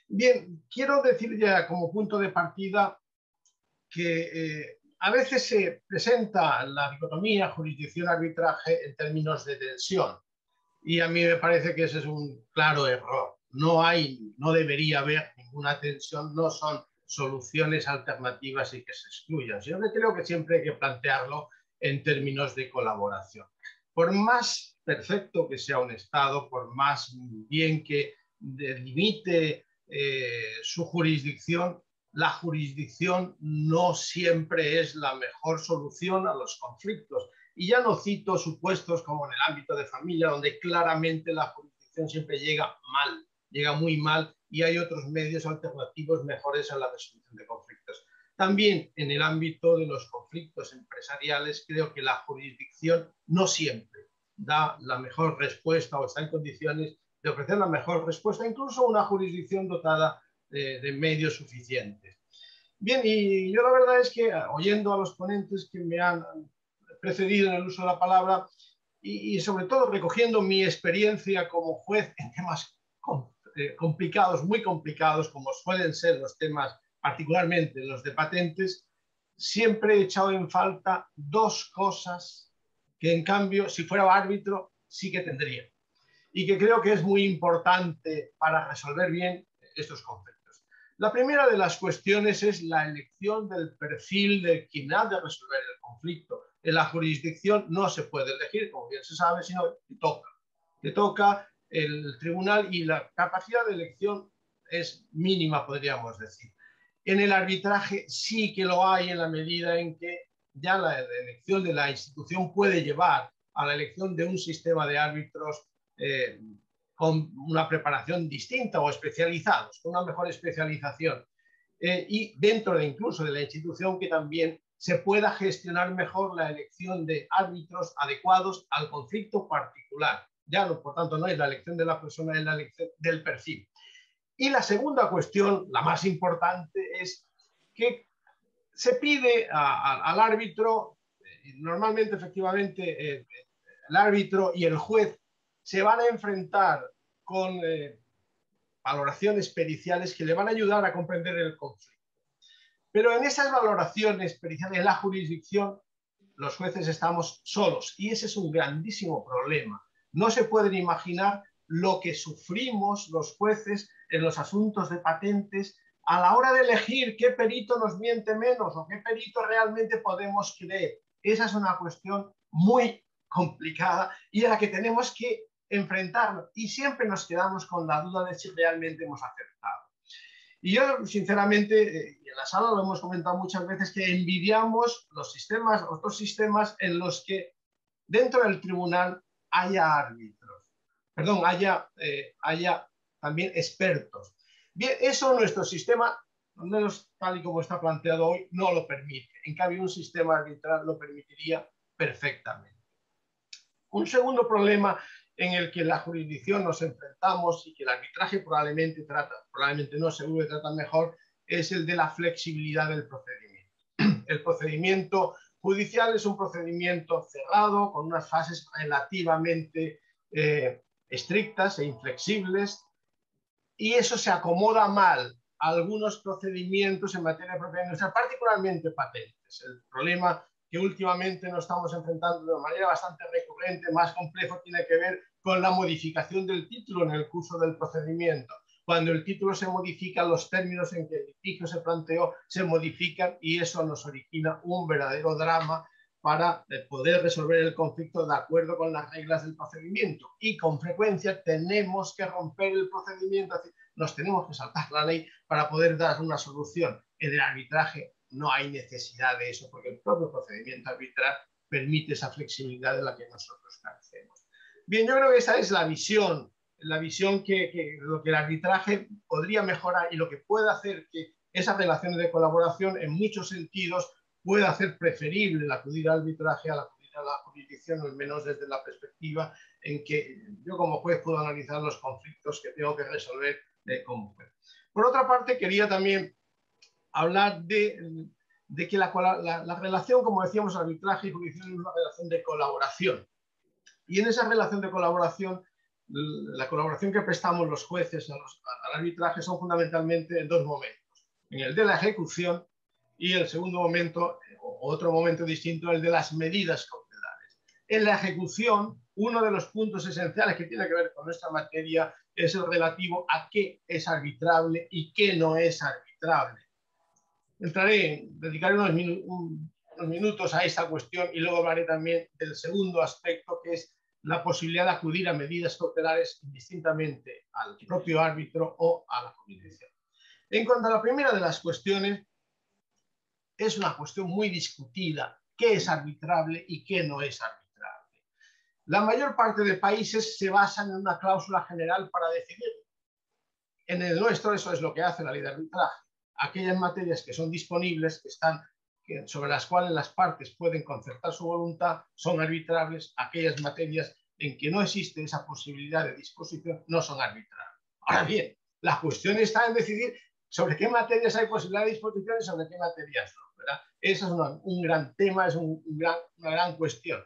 Bien, quiero decir ya como punto de partida que a veces se presenta la dicotomía jurisdicción-arbitraje en términos de tensión y a mí me parece que ese es un claro error. No debería haber ninguna tensión, no son soluciones alternativas y que se excluyan, sino que creo que siempre hay que plantearlo en términos de colaboración. Por más perfecto que sea un Estado, por más bien que delimite su jurisdicción, la jurisdicción no siempre es la mejor solución a los conflictos. Y ya no cito supuestos como en el ámbito de familia, donde claramente la jurisdicción siempre llega mal, llega muy mal, y hay otros medios alternativos mejores a la resolución de conflictos. También en el ámbito de los conflictos empresariales, creo que la jurisdicción no siempre da la mejor respuesta o está en condiciones de ofrecer la mejor respuesta, incluso una jurisdicción dotada de medios suficientes. Bien, y yo la verdad es que oyendo a los ponentes que me han precedido en el uso de la palabra y sobre todo recogiendo mi experiencia como juez en temas complicados, muy complicados, como suelen ser los temas, particularmente los de patentes, siempre he echado en falta dos cosas que en cambio, si fuera árbitro, sí que tendría. Y que creo que es muy importante para resolver bien estos conflictos. La primera de las cuestiones es la elección del perfil de quien ha de resolver el conflicto. En la jurisdicción no se puede elegir, como bien se sabe, sino que toca el tribunal y la capacidad de elección es mínima, podríamos decir. En el arbitraje sí que lo hay en la medida en que ya la elección de la institución puede llevar a la elección de un sistema de árbitros con una preparación distinta o especializados, con una mejor especialización. Y dentro de incluso de la institución que también se pueda gestionar mejor la elección de árbitros adecuados al conflicto particular. Ya no, por tanto, no es la elección de la persona, es la elección del perfil. Y la segunda cuestión, la más importante, es que se pide al árbitro, normalmente efectivamente el árbitro y el juez se van a enfrentar con valoraciones periciales que le van a ayudar a comprender el conflicto. Pero en esas valoraciones periciales, en la jurisdicción, los jueces estamos solos y ese es un grandísimo problema. No se pueden imaginar lo que sufrimos los jueces en los asuntos de patentes a la hora de elegir qué perito nos miente menos o qué perito realmente podemos creer. Esa es una cuestión muy complicada y a la que tenemos que enfrentarnos y siempre nos quedamos con la duda de si realmente hemos acertado. Y yo, sinceramente, y en la sala lo hemos comentado muchas veces, que envidiamos los sistemas, otros sistemas en los que dentro del tribunal haya árbitros, perdón, haya también expertos. Bien, eso nuestro sistema, al menos tal y como está planteado hoy, no lo permite. En cambio, un sistema arbitral lo permitiría perfectamente. Un segundo problema en el que la jurisdicción nos enfrentamos y que el arbitraje probablemente no, seguro que trata mejor, es el de la flexibilidad del procedimiento. El procedimiento judicial es un procedimiento cerrado, con unas fases relativamente estrictas e inflexibles, y eso se acomoda mal a algunos procedimientos en materia de propiedad industrial, particularmente patentes. El problema que últimamente nos estamos enfrentando de manera bastante recurrente, más complejo, tiene que ver con la modificación del título en el curso del procedimiento. Cuando el título se modifica, los términos en que el litigio se planteó se modifican y eso nos origina un verdadero drama para poder resolver el conflicto de acuerdo con las reglas del procedimiento. Y con frecuencia tenemos que romper el procedimiento, es decir, nos tenemos que saltar la ley para poder dar una solución. En el arbitraje no hay necesidad de eso, porque el propio procedimiento arbitral permite esa flexibilidad de la que nosotros carecemos. Bien, yo creo que esa es la visión que lo que el arbitraje podría mejorar y lo que puede hacer que esas relaciones de colaboración en muchos sentidos puede hacer preferible el acudir al arbitraje al acudir a la jurisdicción, al menos desde la perspectiva en que yo como juez puedo analizar los conflictos que tengo que resolver como juez. Por otra parte, quería también hablar de que la relación, como decíamos, arbitraje y jurisdicción es una relación de colaboración. Y en esa relación de colaboración, la colaboración que prestamos los jueces al arbitraje son fundamentalmente en dos momentos. En el de la ejecución y el segundo momento, otro momento distinto, el de las medidas cautelares. En la ejecución, uno de los puntos esenciales que tiene que ver con nuestra materia es el relativo a qué es arbitrable y qué no es arbitrable. Dedicaré unos minutos a esta cuestión y luego hablaré también del segundo aspecto, que es la posibilidad de acudir a medidas cautelares indistintamente al propio árbitro o a la jurisdicción. En cuanto a la primera de las cuestiones, es una cuestión muy discutida, qué es arbitrable y qué no es arbitrable. La mayor parte de países se basan en una cláusula general para decidir. En el nuestro eso es lo que hace la ley de arbitraje. Aquellas materias que son disponibles, sobre las cuales las partes pueden concertar su voluntad, son arbitrables. Aquellas materias en que no existe esa posibilidad de disposición no son arbitrables. Ahora bien, la cuestión está en decidir sobre qué materias hay posibilidad de disposición y sobre qué materias no, ¿verdad? Ese es un gran tema, es una gran cuestión.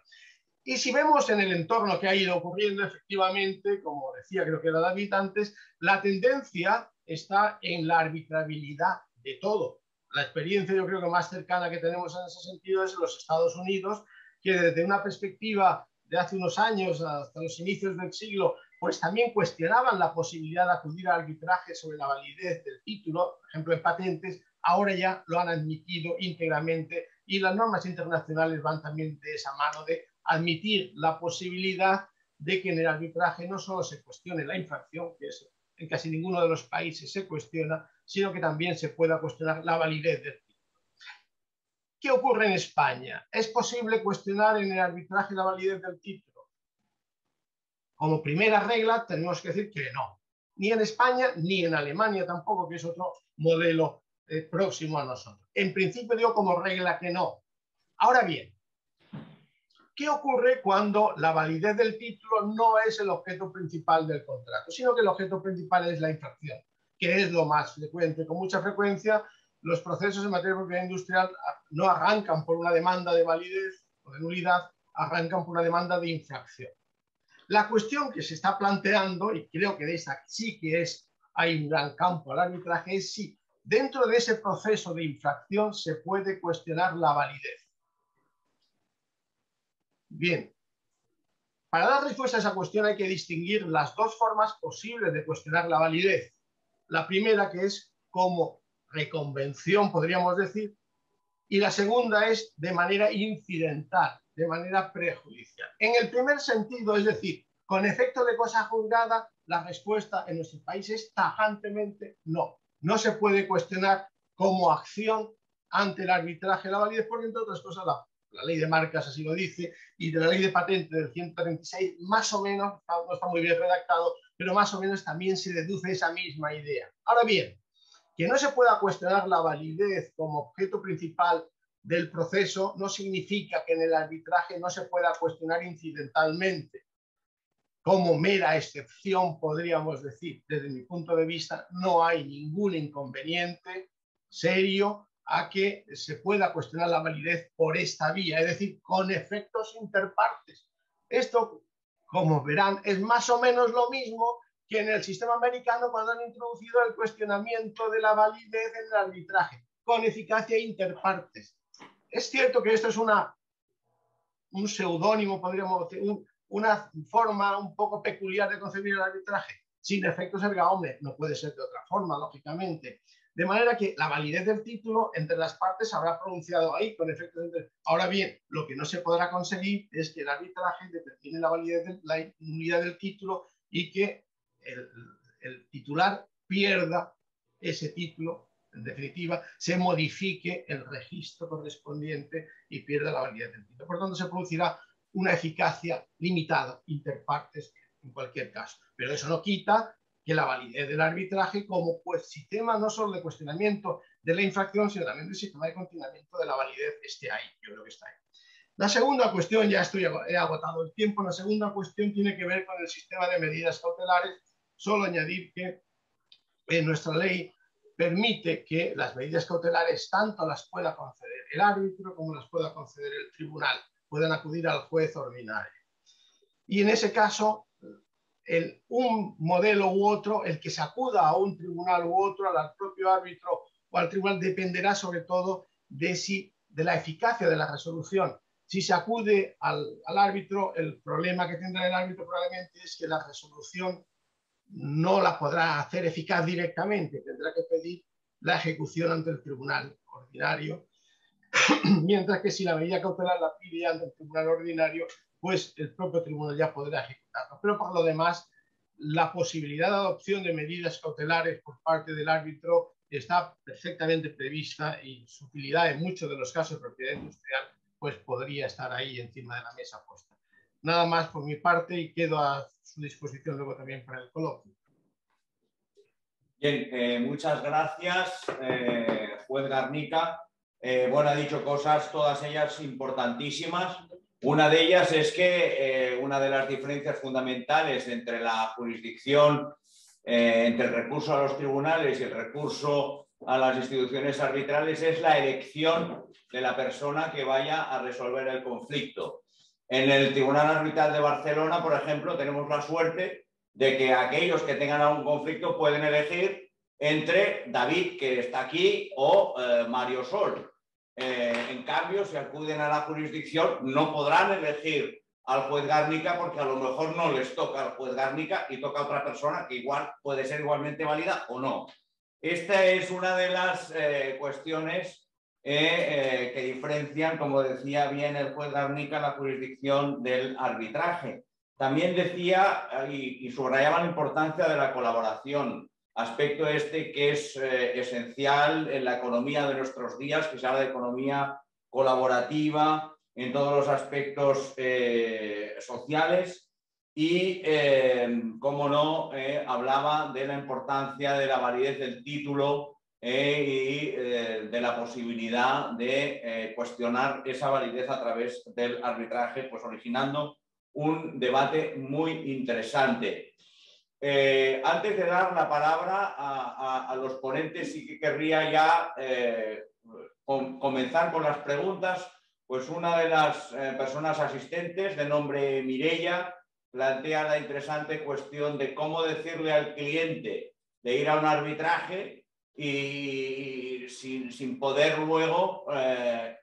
Y si vemos en el entorno que ha ido ocurriendo, efectivamente, como decía, creo que era David antes, la tendencia está en la arbitrabilidad de todo. La experiencia, yo creo que más cercana que tenemos en ese sentido es los Estados Unidos, que desde una perspectiva de hace unos años hasta los inicios del siglo, pues también cuestionaban la posibilidad de acudir al arbitraje sobre la validez del título, por ejemplo en patentes. Ahora ya lo han admitido íntegramente y las normas internacionales van también de esa mano de admitir la posibilidad de que en el arbitraje no solo se cuestione la infracción, que es, en casi ninguno de los países se cuestiona, sino que también se pueda cuestionar la validez del título. ¿Qué ocurre en España? ¿Es posible cuestionar en el arbitraje la validez del título? Como primera regla tenemos que decir que no. Ni en España ni en Alemania tampoco, que es otro modelo próximo a nosotros. En principio digo como regla que no. Ahora bien, ¿qué ocurre cuando la validez del título no es el objeto principal del contrato, sino que el objeto principal es la infracción, que es lo más frecuente? Con mucha frecuencia, los procesos en materia de propiedad industrial no arrancan por una demanda de validez o de nulidad, arrancan por una demanda de infracción. La cuestión que se está planteando, y creo que de esta sí que hay un gran campo al arbitraje, es si dentro de ese proceso de infracción se puede cuestionar la validez. Bien, para dar respuesta a esa cuestión hay que distinguir las dos formas posibles de cuestionar la validez. La primera, que es como reconvención, podríamos decir, y la segunda es de manera incidental, de manera prejudicial. En el primer sentido, es decir, Con efecto de cosa juzgada, la respuesta en nuestro país es tajantemente no. No se puede cuestionar como acción ante el arbitraje la validez, porque entre otras cosas la ley de marcas así lo dice, y de la ley de patente del 136, más o menos, no está muy bien redactado, pero más o menos también se deduce esa misma idea. Ahora bien, que no se pueda cuestionar la validez como objeto principal del proceso no significa que en el arbitraje no se pueda cuestionar incidentalmente. Como mera excepción, podríamos decir, desde mi punto de vista, no hay ningún inconveniente serio a que se pueda cuestionar la validez por esta vía, es decir, con efectos interpartes. Esto, como verán, es más o menos lo mismo que en el sistema americano cuando han introducido el cuestionamiento de la validez en el arbitraje, con eficacia interpartes. Es cierto que esto es un seudónimo, podríamos decir, una forma un poco peculiar de concebir el arbitraje, sin efectos erga omnes, no puede ser de otra forma, lógicamente. De manera que la validez del título entre las partes habrá pronunciado ahí con efectos. Ahora bien, lo que no se podrá conseguir es que el arbitraje determine la validez de la nulidad del título y que el titular pierda ese título. En definitiva, se modifique el registro correspondiente y pierda la validez del título. Por tanto, se producirá una eficacia limitada, interpartes, en cualquier caso. Pero eso no quita que la validez del arbitraje como sistema no solo de cuestionamiento de la infracción, sino también del sistema de continuamiento de la validez esté ahí. Yo creo que está ahí. La segunda cuestión, ya he agotado el tiempo, la segunda cuestión tiene que ver con el sistema de medidas cautelares. Solo añadir que en nuestra ley permite que las medidas cautelares tanto las pueda conceder el árbitro como las pueda conceder el tribunal. Pueden acudir al juez ordinario. Y en ese caso, un modelo u otro, el que se acuda a un tribunal u otro, al propio árbitro o al tribunal, dependerá sobre todo de la eficacia de la resolución. Si se acude al árbitro, el problema que tendrá el árbitro probablemente es que la resolución no la podrá hacer eficaz directamente, tendrá que pedir la ejecución ante el tribunal ordinario, mientras que si la medida cautelar la pide ante el tribunal ordinario, pues el propio tribunal ya podrá ejecutarlo. Pero por lo demás, la posibilidad de adopción de medidas cautelares por parte del árbitro está perfectamente prevista y su utilidad en muchos de los casos de propiedad industrial pues podría estar ahí encima de la mesa puesta. Nada más por mi parte y quedo a su disposición luego también para el coloquio. Bien, muchas gracias, juez Garnica. Bueno, ha dicho cosas, todas ellas importantísimas. Una de ellas es que una de las diferencias fundamentales entre la jurisdicción, entre el recurso a los tribunales y el recurso a las instituciones arbitrales es la elección de la persona que vaya a resolver el conflicto. En el Tribunal Arbitral de Barcelona, por ejemplo, tenemos la suerte de que aquellos que tengan algún conflicto pueden elegir entre David, que está aquí, o Mario Sol. En cambio, si acuden a la jurisdicción, no podrán elegir al juez Garnica porque a lo mejor no les toca al juez Garnica y toca a otra persona que igual puede ser igualmente válida o no. Esta es una de las cuestiones que diferencian, como decía bien el juez Garnica, la jurisdicción del arbitraje. También decía y subrayaba la importancia de la colaboración, aspecto este que es esencial en la economía de nuestros días, que se habla de economía colaborativa en todos los aspectos sociales y, cómo no, hablaba de la importancia de la validez del título y de la posibilidad de cuestionar esa validez a través del arbitraje, pues originando un debate muy interesante. Antes de dar la palabra a los ponentes, sí que querría ya comenzar con las preguntas. Pues una de las personas asistentes, de nombre Mireia, plantea la interesante cuestión de cómo decirle al cliente de ir a un arbitraje y sin poder luego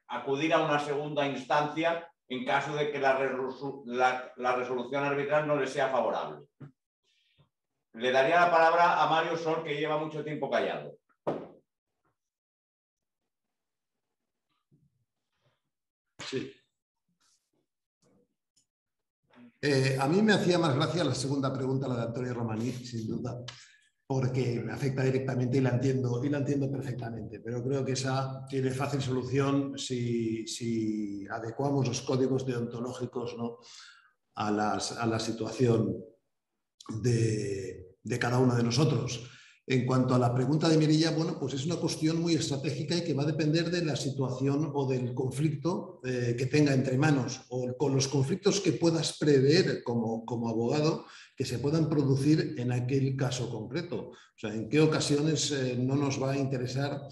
acudir a una segunda instancia en caso de que la resolución arbitral no le sea favorable. Le daría la palabra a Mario Sol, que lleva mucho tiempo callado. Sí. A mí me hacía más gracia la segunda pregunta, la de Antonio Romaní, sin duda, porque me afecta directamente y la entiendo perfectamente, pero creo que esa tiene fácil solución si adecuamos los códigos deontológicos, ¿no?, a la situación de cada uno de nosotros. En cuanto a la pregunta de Mireia, bueno, pues es una cuestión muy estratégica y que va a depender de la situación o del conflicto que tenga entre manos, o con los conflictos que puedas prever como abogado que se puedan producir en aquel caso concreto. O sea, en qué ocasiones no nos va a interesar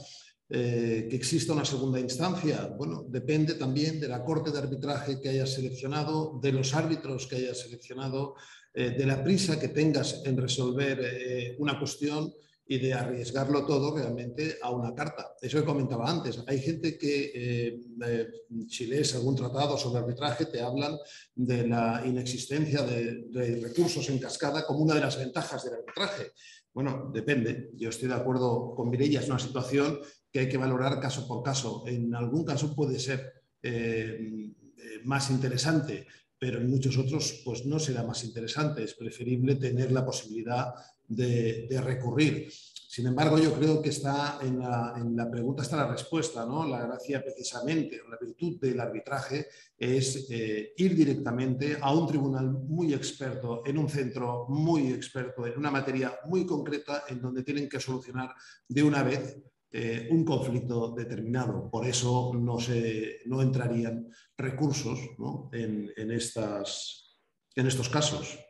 que exista una segunda instancia. Bueno, depende también de la corte de arbitraje que hayas seleccionado, de los árbitros que hayas seleccionado, de la prisa que tengas en resolver una cuestión y de arriesgarlo todo realmente a una carta. Eso que comentaba antes. Hay gente que, si lees algún tratado sobre arbitraje, te hablan de la inexistencia de recursos en cascada como una de las ventajas del arbitraje. Bueno, depende. Yo estoy de acuerdo con Mireia, es una situación que hay que valorar caso por caso. En algún caso puede ser más interesante, pero en muchos otros pues no será más interesante. Es preferible tener la posibilidad de recurrir. Sin embargo, yo creo que está en la pregunta está la respuesta, ¿no? La gracia precisamente, la virtud del arbitraje es ir directamente a un tribunal muy experto, en un centro muy experto, en una materia muy concreta, en donde tienen que solucionar de una vez un conflicto determinado. Por eso no entrarían recursos, ¿no?, en estos casos.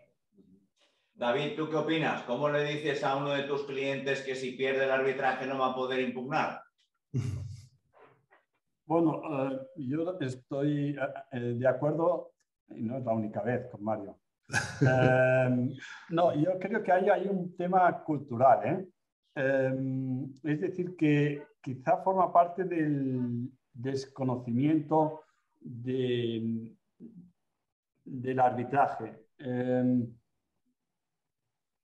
David, ¿tú qué opinas? ¿Cómo le dices a uno de tus clientes que si pierde el arbitraje no va a poder impugnar? Bueno, yo estoy de acuerdo, y no es la única vez, con Mario. No, yo creo que hay un tema cultural, es decir, que quizá forma parte del desconocimiento del arbitraje.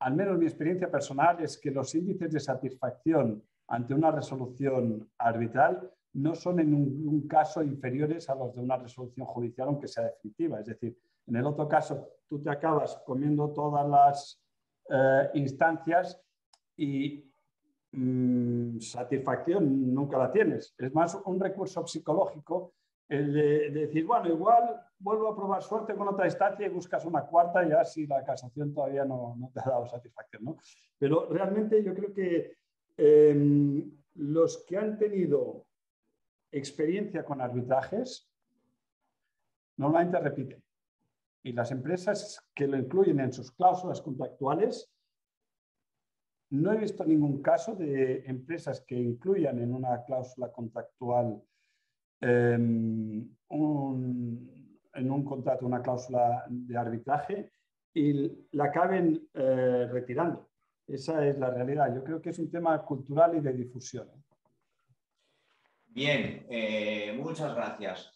Al menos mi experiencia personal es que los índices de satisfacción ante una resolución arbitral no son en un caso inferiores a los de una resolución judicial, aunque sea definitiva. Es decir, en el otro caso, tú te acabas comiendo todas las instancias y satisfacción nunca la tienes. Es más un recurso psicológico el de decir, bueno, igual vuelvo a probar suerte con otra instancia y buscas una cuarta, ya si la casación todavía no te ha dado satisfacción, ¿no? Pero realmente yo creo que los que han tenido experiencia con arbitrajes normalmente repiten. Y las empresas que lo incluyen en sus cláusulas contractuales, no he visto ningún caso de empresas que incluyan en una cláusula contractual en un contrato, una cláusula de arbitraje y la acaben retirando. Esa es la realidad. Yo creo que es un tema cultural y de difusión. Bien, muchas gracias.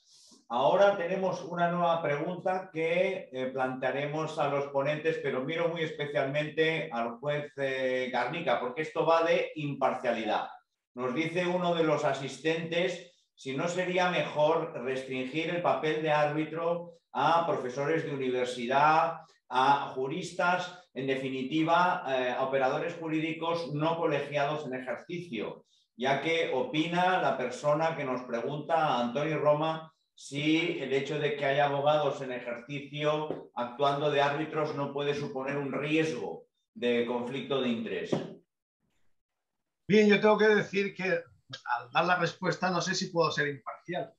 Ahora tenemos una nueva pregunta que plantearemos a los ponentes, pero miro muy especialmente al juez Garnica, porque esto va de imparcialidad. Nos dice uno de los asistentes si no sería mejor restringir el papel de árbitro a profesores de universidad, a juristas, en definitiva, a operadores jurídicos no colegiados en ejercicio, ya que opina la persona que nos pregunta, Antonio Roma, si el hecho de que haya abogados en ejercicio actuando de árbitros no puede suponer un riesgo de conflicto de interés. Bien, yo tengo que decir que al dar la respuesta no sé si puedo ser imparcial.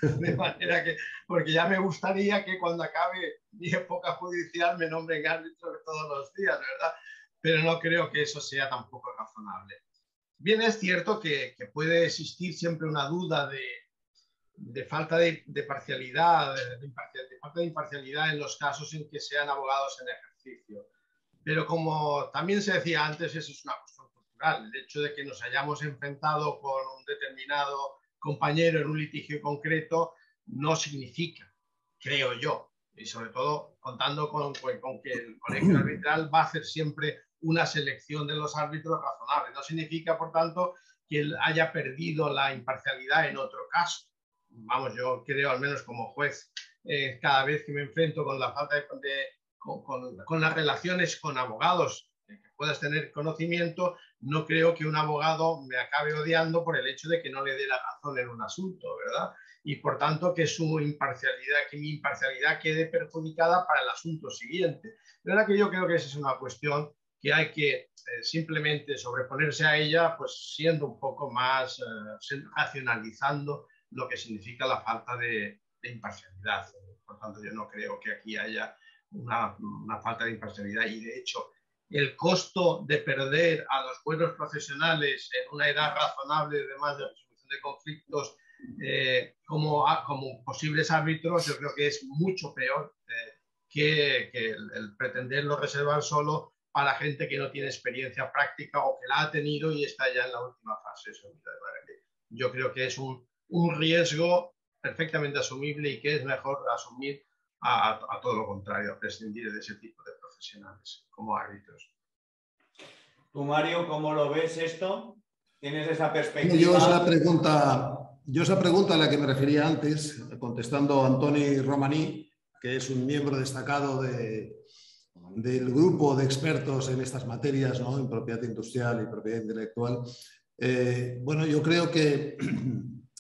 De manera que, porque ya me gustaría que cuando acabe mi época judicial me nombren árbitro todos los días, ¿verdad? Pero no creo que eso sea tampoco razonable. Bien, es cierto que puede existir siempre una duda de falta de parcialidad, de falta de imparcialidad en los casos en que sean abogados en ejercicio. Pero como también se decía antes, eso es una cuestión cultural. El hecho de que nos hayamos enfrentado con un determinado compañero en un litigio concreto no significa, creo yo, y sobre todo contando con que el colegio arbitral va a hacer siempre una selección de los árbitros razonable. No significa, por tanto, que él haya perdido la imparcialidad en otro caso. Vamos, yo creo, al menos como juez, cada vez que me enfrento con la falta con las relaciones con abogados que puedas tener conocimiento, no creo que un abogado me acabe odiando por el hecho de que no le dé la razón en un asunto, ¿verdad? Y por tanto que que mi imparcialidad quede perjudicada para el asunto siguiente. De verdad que yo creo que esa es una cuestión que hay que simplemente sobreponerse a ella, pues siendo un poco más, racionalizando lo que significa la falta de imparcialidad. Por tanto, yo no creo que aquí haya una falta de imparcialidad, y de hecho el costo de perder a los buenos profesionales en una edad razonable, además de resolución de conflictos, como posibles árbitros, yo creo que es mucho peor que el pretenderlo reservar solo para gente que no tiene experiencia práctica o que la ha tenido y está ya en la última fase de su vida. Yo creo que es un riesgo perfectamente asumible y que es mejor asumir a todo lo contrario, a prescindir de ese tipo de profesionales como árbitros. Tú, Mario, ¿cómo lo ves esto? ¿Tienes esa perspectiva? Yo esa pregunta a la que me refería antes, contestando a Antoni Romaní, que es un miembro destacado del grupo de expertos en estas materias, ¿no? En propiedad industrial y propiedad intelectual. Bueno, yo creo que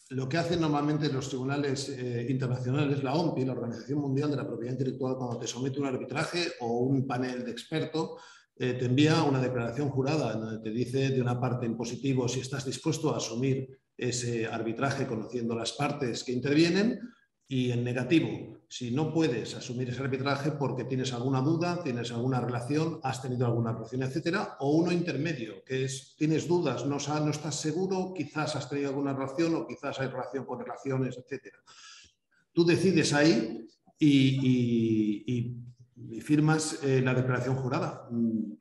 lo que hacen normalmente los tribunales internacionales, la OMPI, la Organización Mundial de la Propiedad Intelectual, cuando te somete un arbitraje o un panel de expertos, te envía una declaración jurada en donde te dice de una parte en positivo si estás dispuesto a asumir ese arbitraje conociendo las partes que intervienen, y en negativo si no puedes asumir ese arbitraje porque tienes alguna duda, tienes alguna relación, has tenido alguna relación, etcétera, o uno intermedio, que es tienes dudas, no estás seguro, quizás has tenido alguna relación o quizás hay relación con relaciones, etcétera. Tú decides ahí y firmas la declaración jurada.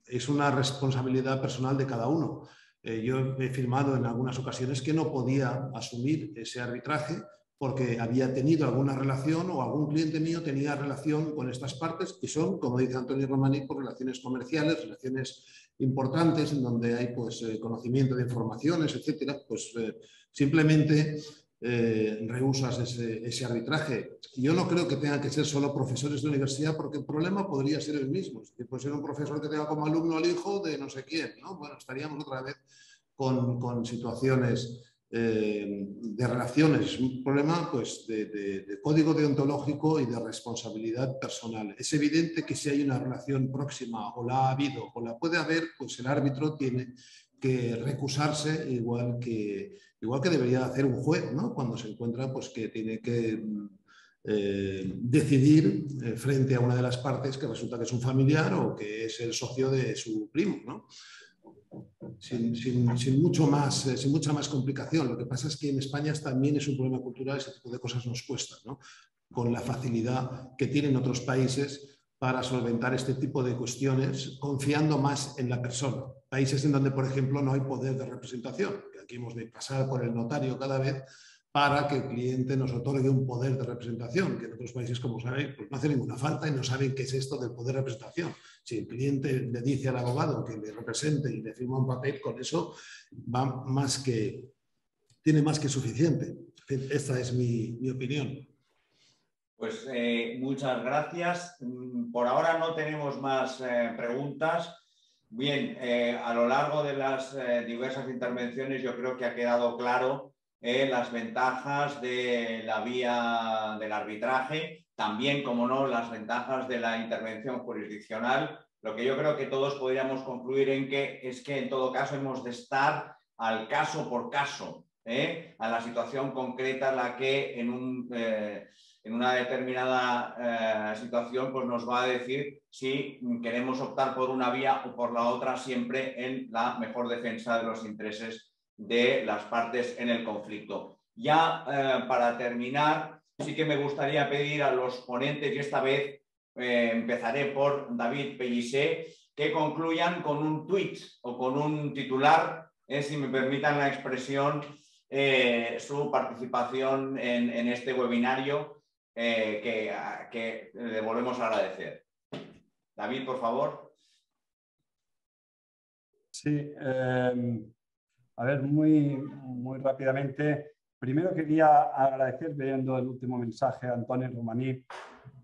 Es una responsabilidad personal de cada uno. Yo he firmado en algunas ocasiones que no podía asumir ese arbitraje porque había tenido alguna relación o algún cliente mío tenía relación con estas partes, y son, como dice Antoni Romaní, pues relaciones comerciales, relaciones importantes en donde hay pues, conocimiento de informaciones, etcétera. Pues simplemente rehusas ese arbitraje. Yo no creo que tengan que ser solo profesores de universidad, porque el problema podría ser el mismo. Es decir, puede ser un profesor que tenga como alumno al hijo de no sé quién, ¿no? Bueno, estaríamos otra vez con situaciones de relaciones. Es un problema pues, de código deontológico y de responsabilidad personal. Es evidente que si hay una relación próxima o la ha habido o la puede haber, pues el árbitro tiene que recusarse igual que debería hacer un juez, ¿no? Cuando se encuentra pues, que tiene que decidir frente a una de las partes que resulta que es un familiar o que es el socio de su primo, ¿no? Sin mucha más complicación. Lo que pasa es que en España también es un problema cultural, ese tipo de cosas nos cuesta, ¿no? Con la facilidad que tienen otros países para solventar este tipo de cuestiones, confiando más en la persona. Países en donde, por ejemplo, no hay poder de representación, que aquí hemos de pasar por el notario cada vez para que el cliente nos otorgue un poder de representación, que en otros países, como sabéis, pues no hace ninguna falta y no saben qué es esto del poder de representación. Si el cliente le dice al abogado que le represente y le firma un papel, con eso tiene más que suficiente. Esta es mi opinión. Pues muchas gracias. Por ahora no tenemos más preguntas. Bien, a lo largo de las diversas intervenciones yo creo que ha quedado claro las ventajas de la vía del arbitraje, también, como no, las ventajas de la intervención jurisdiccional. Lo que yo creo que todos podríamos concluir es que en todo caso hemos de estar al caso por caso, a la situación concreta en la que en una determinada situación pues nos va a decir si queremos optar por una vía o por la otra, siempre en la mejor defensa de los intereses de las partes en el conflicto. Ya para terminar, sí que me gustaría pedir a los ponentes, y esta vez empezaré por David Pellicer, que concluyan con un tuit o con un titular, si me permitan la expresión, su participación en este webinario, que le volvemos a agradecer. David, por favor. Sí, a ver, muy rápidamente. Primero quería agradecer, viendo el último mensaje a Antonio Romaní,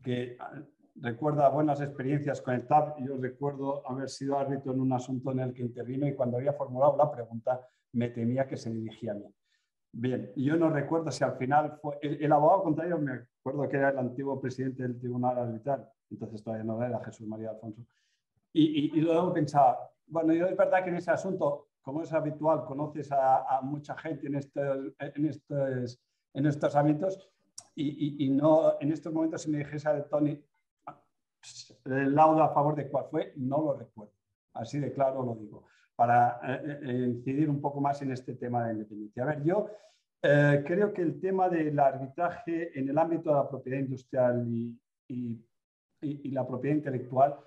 que recuerda buenas experiencias con el TAP. Yo recuerdo haber sido árbitro en un asunto en el que intervino y cuando había formulado la pregunta me temía que se dirigía a mí. Bien, yo no recuerdo si al final fue el abogado contrario, me acuerdo que era el antiguo presidente del Tribunal Arbitral, entonces todavía no era Jesús María Alfonso. Y luego pensaba, bueno, yo es verdad que en ese asunto, como es habitual, conoces a mucha gente en estos ámbitos y no, en estos momentos si me dijese de Tony el laudo a favor de cuál fue, no lo recuerdo. Así de claro lo digo, para incidir un poco más en este tema de independencia. A ver, yo creo que el tema del arbitraje en el ámbito de la propiedad industrial y la propiedad intelectual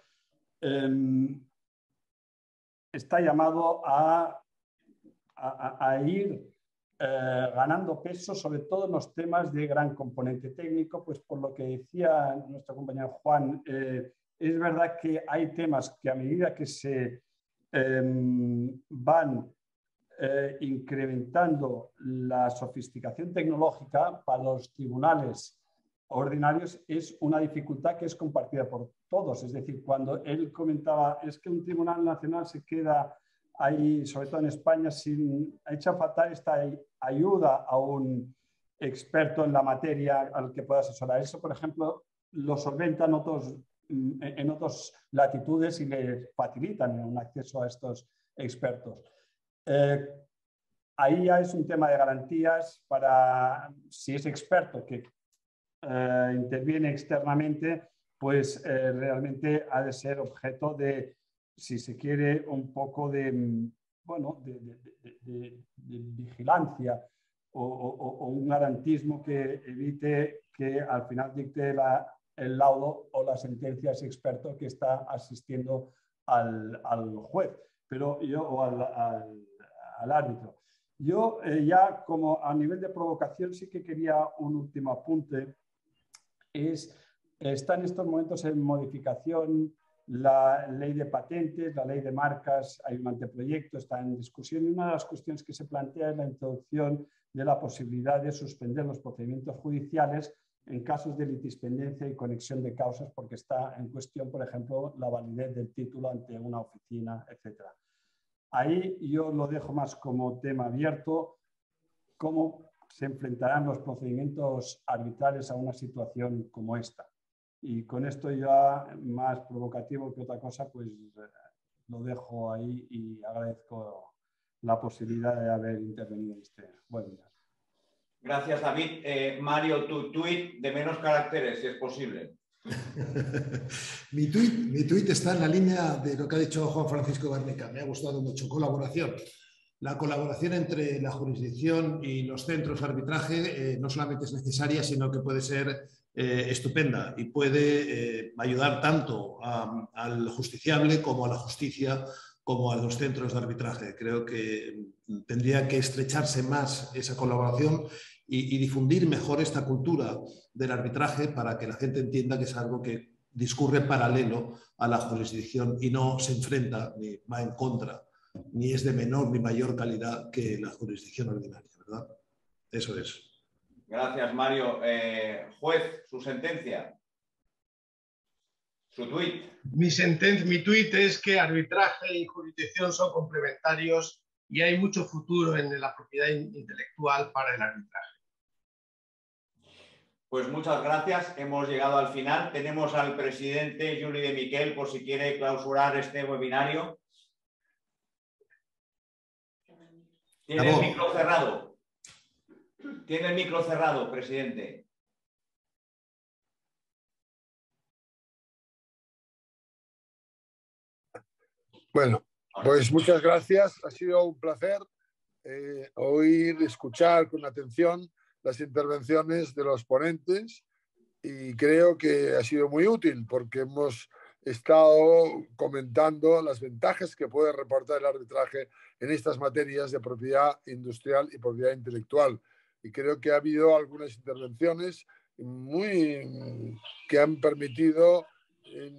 está llamado a ir ganando peso, sobre todo en los temas de gran componente técnico, pues por lo que decía nuestro compañero Juan, es verdad que hay temas que a medida que se van incrementando la sofisticación tecnológica para los tribunales ordinarios es una dificultad que es compartida por todos. Es decir, cuando él comentaba, es que un tribunal nacional se queda ahí, sobre todo en España, sin echa falta esta ayuda a un experto en la materia al que pueda asesorar. Eso, por ejemplo, lo solventan en otras latitudes y le facilitan un acceso a estos expertos. Ahí ya es un tema de garantías para si es experto que interviene externamente, pues realmente ha de ser objeto de, si se quiere, un poco de, bueno, de vigilancia o un garantismo que evite que al final dicte el laudo o la sentencia ese experto que está asistiendo al juez, pero yo, o al árbitro. Yo ya como a nivel de provocación sí que quería un último apunte. Está en estos momentos en modificación la ley de patentes, la ley de marcas, hay un anteproyecto, está en discusión y una de las cuestiones que se plantea es la introducción de la posibilidad de suspender los procedimientos judiciales en casos de litispendencia y conexión de causas porque está en cuestión, por ejemplo, la validez del título ante una oficina, etc. Ahí yo lo dejo más como tema abierto, cómo se enfrentarán los procedimientos arbitrales a una situación como esta. Y con esto ya más provocativo que otra cosa, pues lo dejo ahí y agradezco la posibilidad de haber intervenido en este webinar. Gracias, David. Mario, tu tuit de menos caracteres, si es posible. Mi tuit está en la línea de lo que ha dicho Juan Francisco Garnica. Me ha gustado mucho. Colaboración. La colaboración entre la jurisdicción y los centros de arbitraje no solamente es necesaria, sino que puede ser estupenda y puede ayudar tanto al justiciable como a la justicia, como a los centros de arbitraje. Creo que tendría que estrecharse más esa colaboración y difundir mejor esta cultura del arbitraje para que la gente entienda que es algo que discurre paralelo a la jurisdicción y no se enfrenta ni va en contra, ni es de menor ni mayor calidad que la jurisdicción ordinaria, ¿verdad? Eso es. Gracias, Mario. Juez, su sentencia. Su tuit. Mi tuit es que arbitraje y jurisdicción son complementarios y hay mucho futuro en la propiedad intelectual para el arbitraje. Pues muchas gracias. Hemos llegado al final. Tenemos al presidente Juli de Miquel por si quiere clausurar este webinario. Tiene el micro cerrado. Tiene el micro cerrado, presidente. Bueno, pues muchas gracias. Ha sido un placer oír, escuchar con atención las intervenciones de los ponentes y creo que ha sido muy útil porque hemos estado comentando las ventajas que puede reportar el arbitraje en estas materias de propiedad industrial y propiedad intelectual. Y creo que ha habido algunas intervenciones que han permitido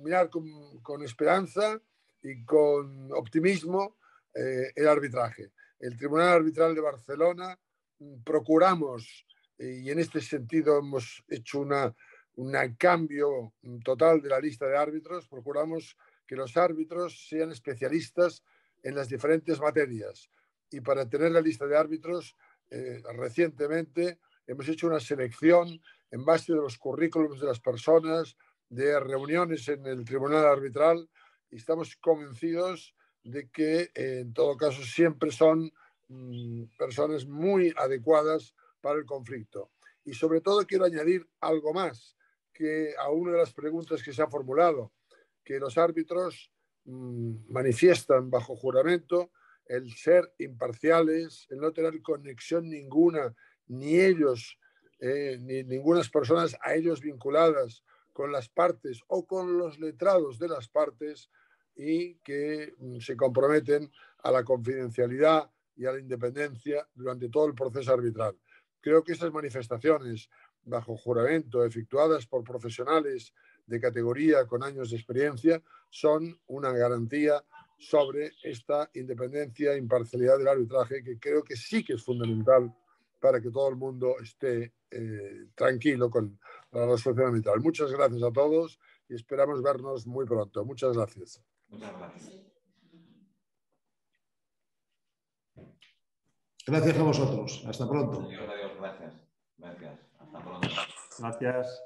mirar con esperanza y con optimismo el arbitraje. El Tribunal Arbitral de Barcelona procuramos, y en este sentido hemos hecho un cambio total de la lista de árbitros, procuramos que los árbitros sean especialistas en las diferentes materias. Y para tener la lista de árbitros, recientemente hemos hecho una selección en base de los currículums de las personas, de reuniones en el tribunal arbitral, y estamos convencidos de que en todo caso siempre son personas muy adecuadas para el conflicto. Y sobre todo quiero añadir algo más que a una de las preguntas que se ha formulado, que los árbitros manifiestan bajo juramento el ser imparciales, el no tener conexión ninguna, ni ellos, ni ninguna personas a ellos vinculadas con las partes o con los letrados de las partes, y que se comprometen a la confidencialidad y a la independencia durante todo el proceso arbitral. Creo que esas manifestaciones bajo juramento efectuadas por profesionales de categoría con años de experiencia son una garantía sobre esta independencia e imparcialidad del arbitraje, que creo que sí que es fundamental para que todo el mundo esté tranquilo con la resolución arbitral. Muchas gracias a todos y esperamos vernos muy pronto. Muchas gracias. Muchas gracias. Gracias a vosotros. Hasta pronto. Adiós, adiós. Gracias. Gracias. Hasta pronto. Gracias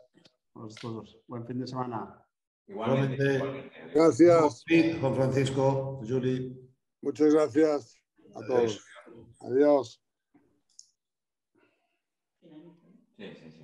a todos. Buen fin de semana. Igualmente. Gracias. Juan Francisco, Juli. Muchas gracias a todos. Adiós. Sí, sí, sí.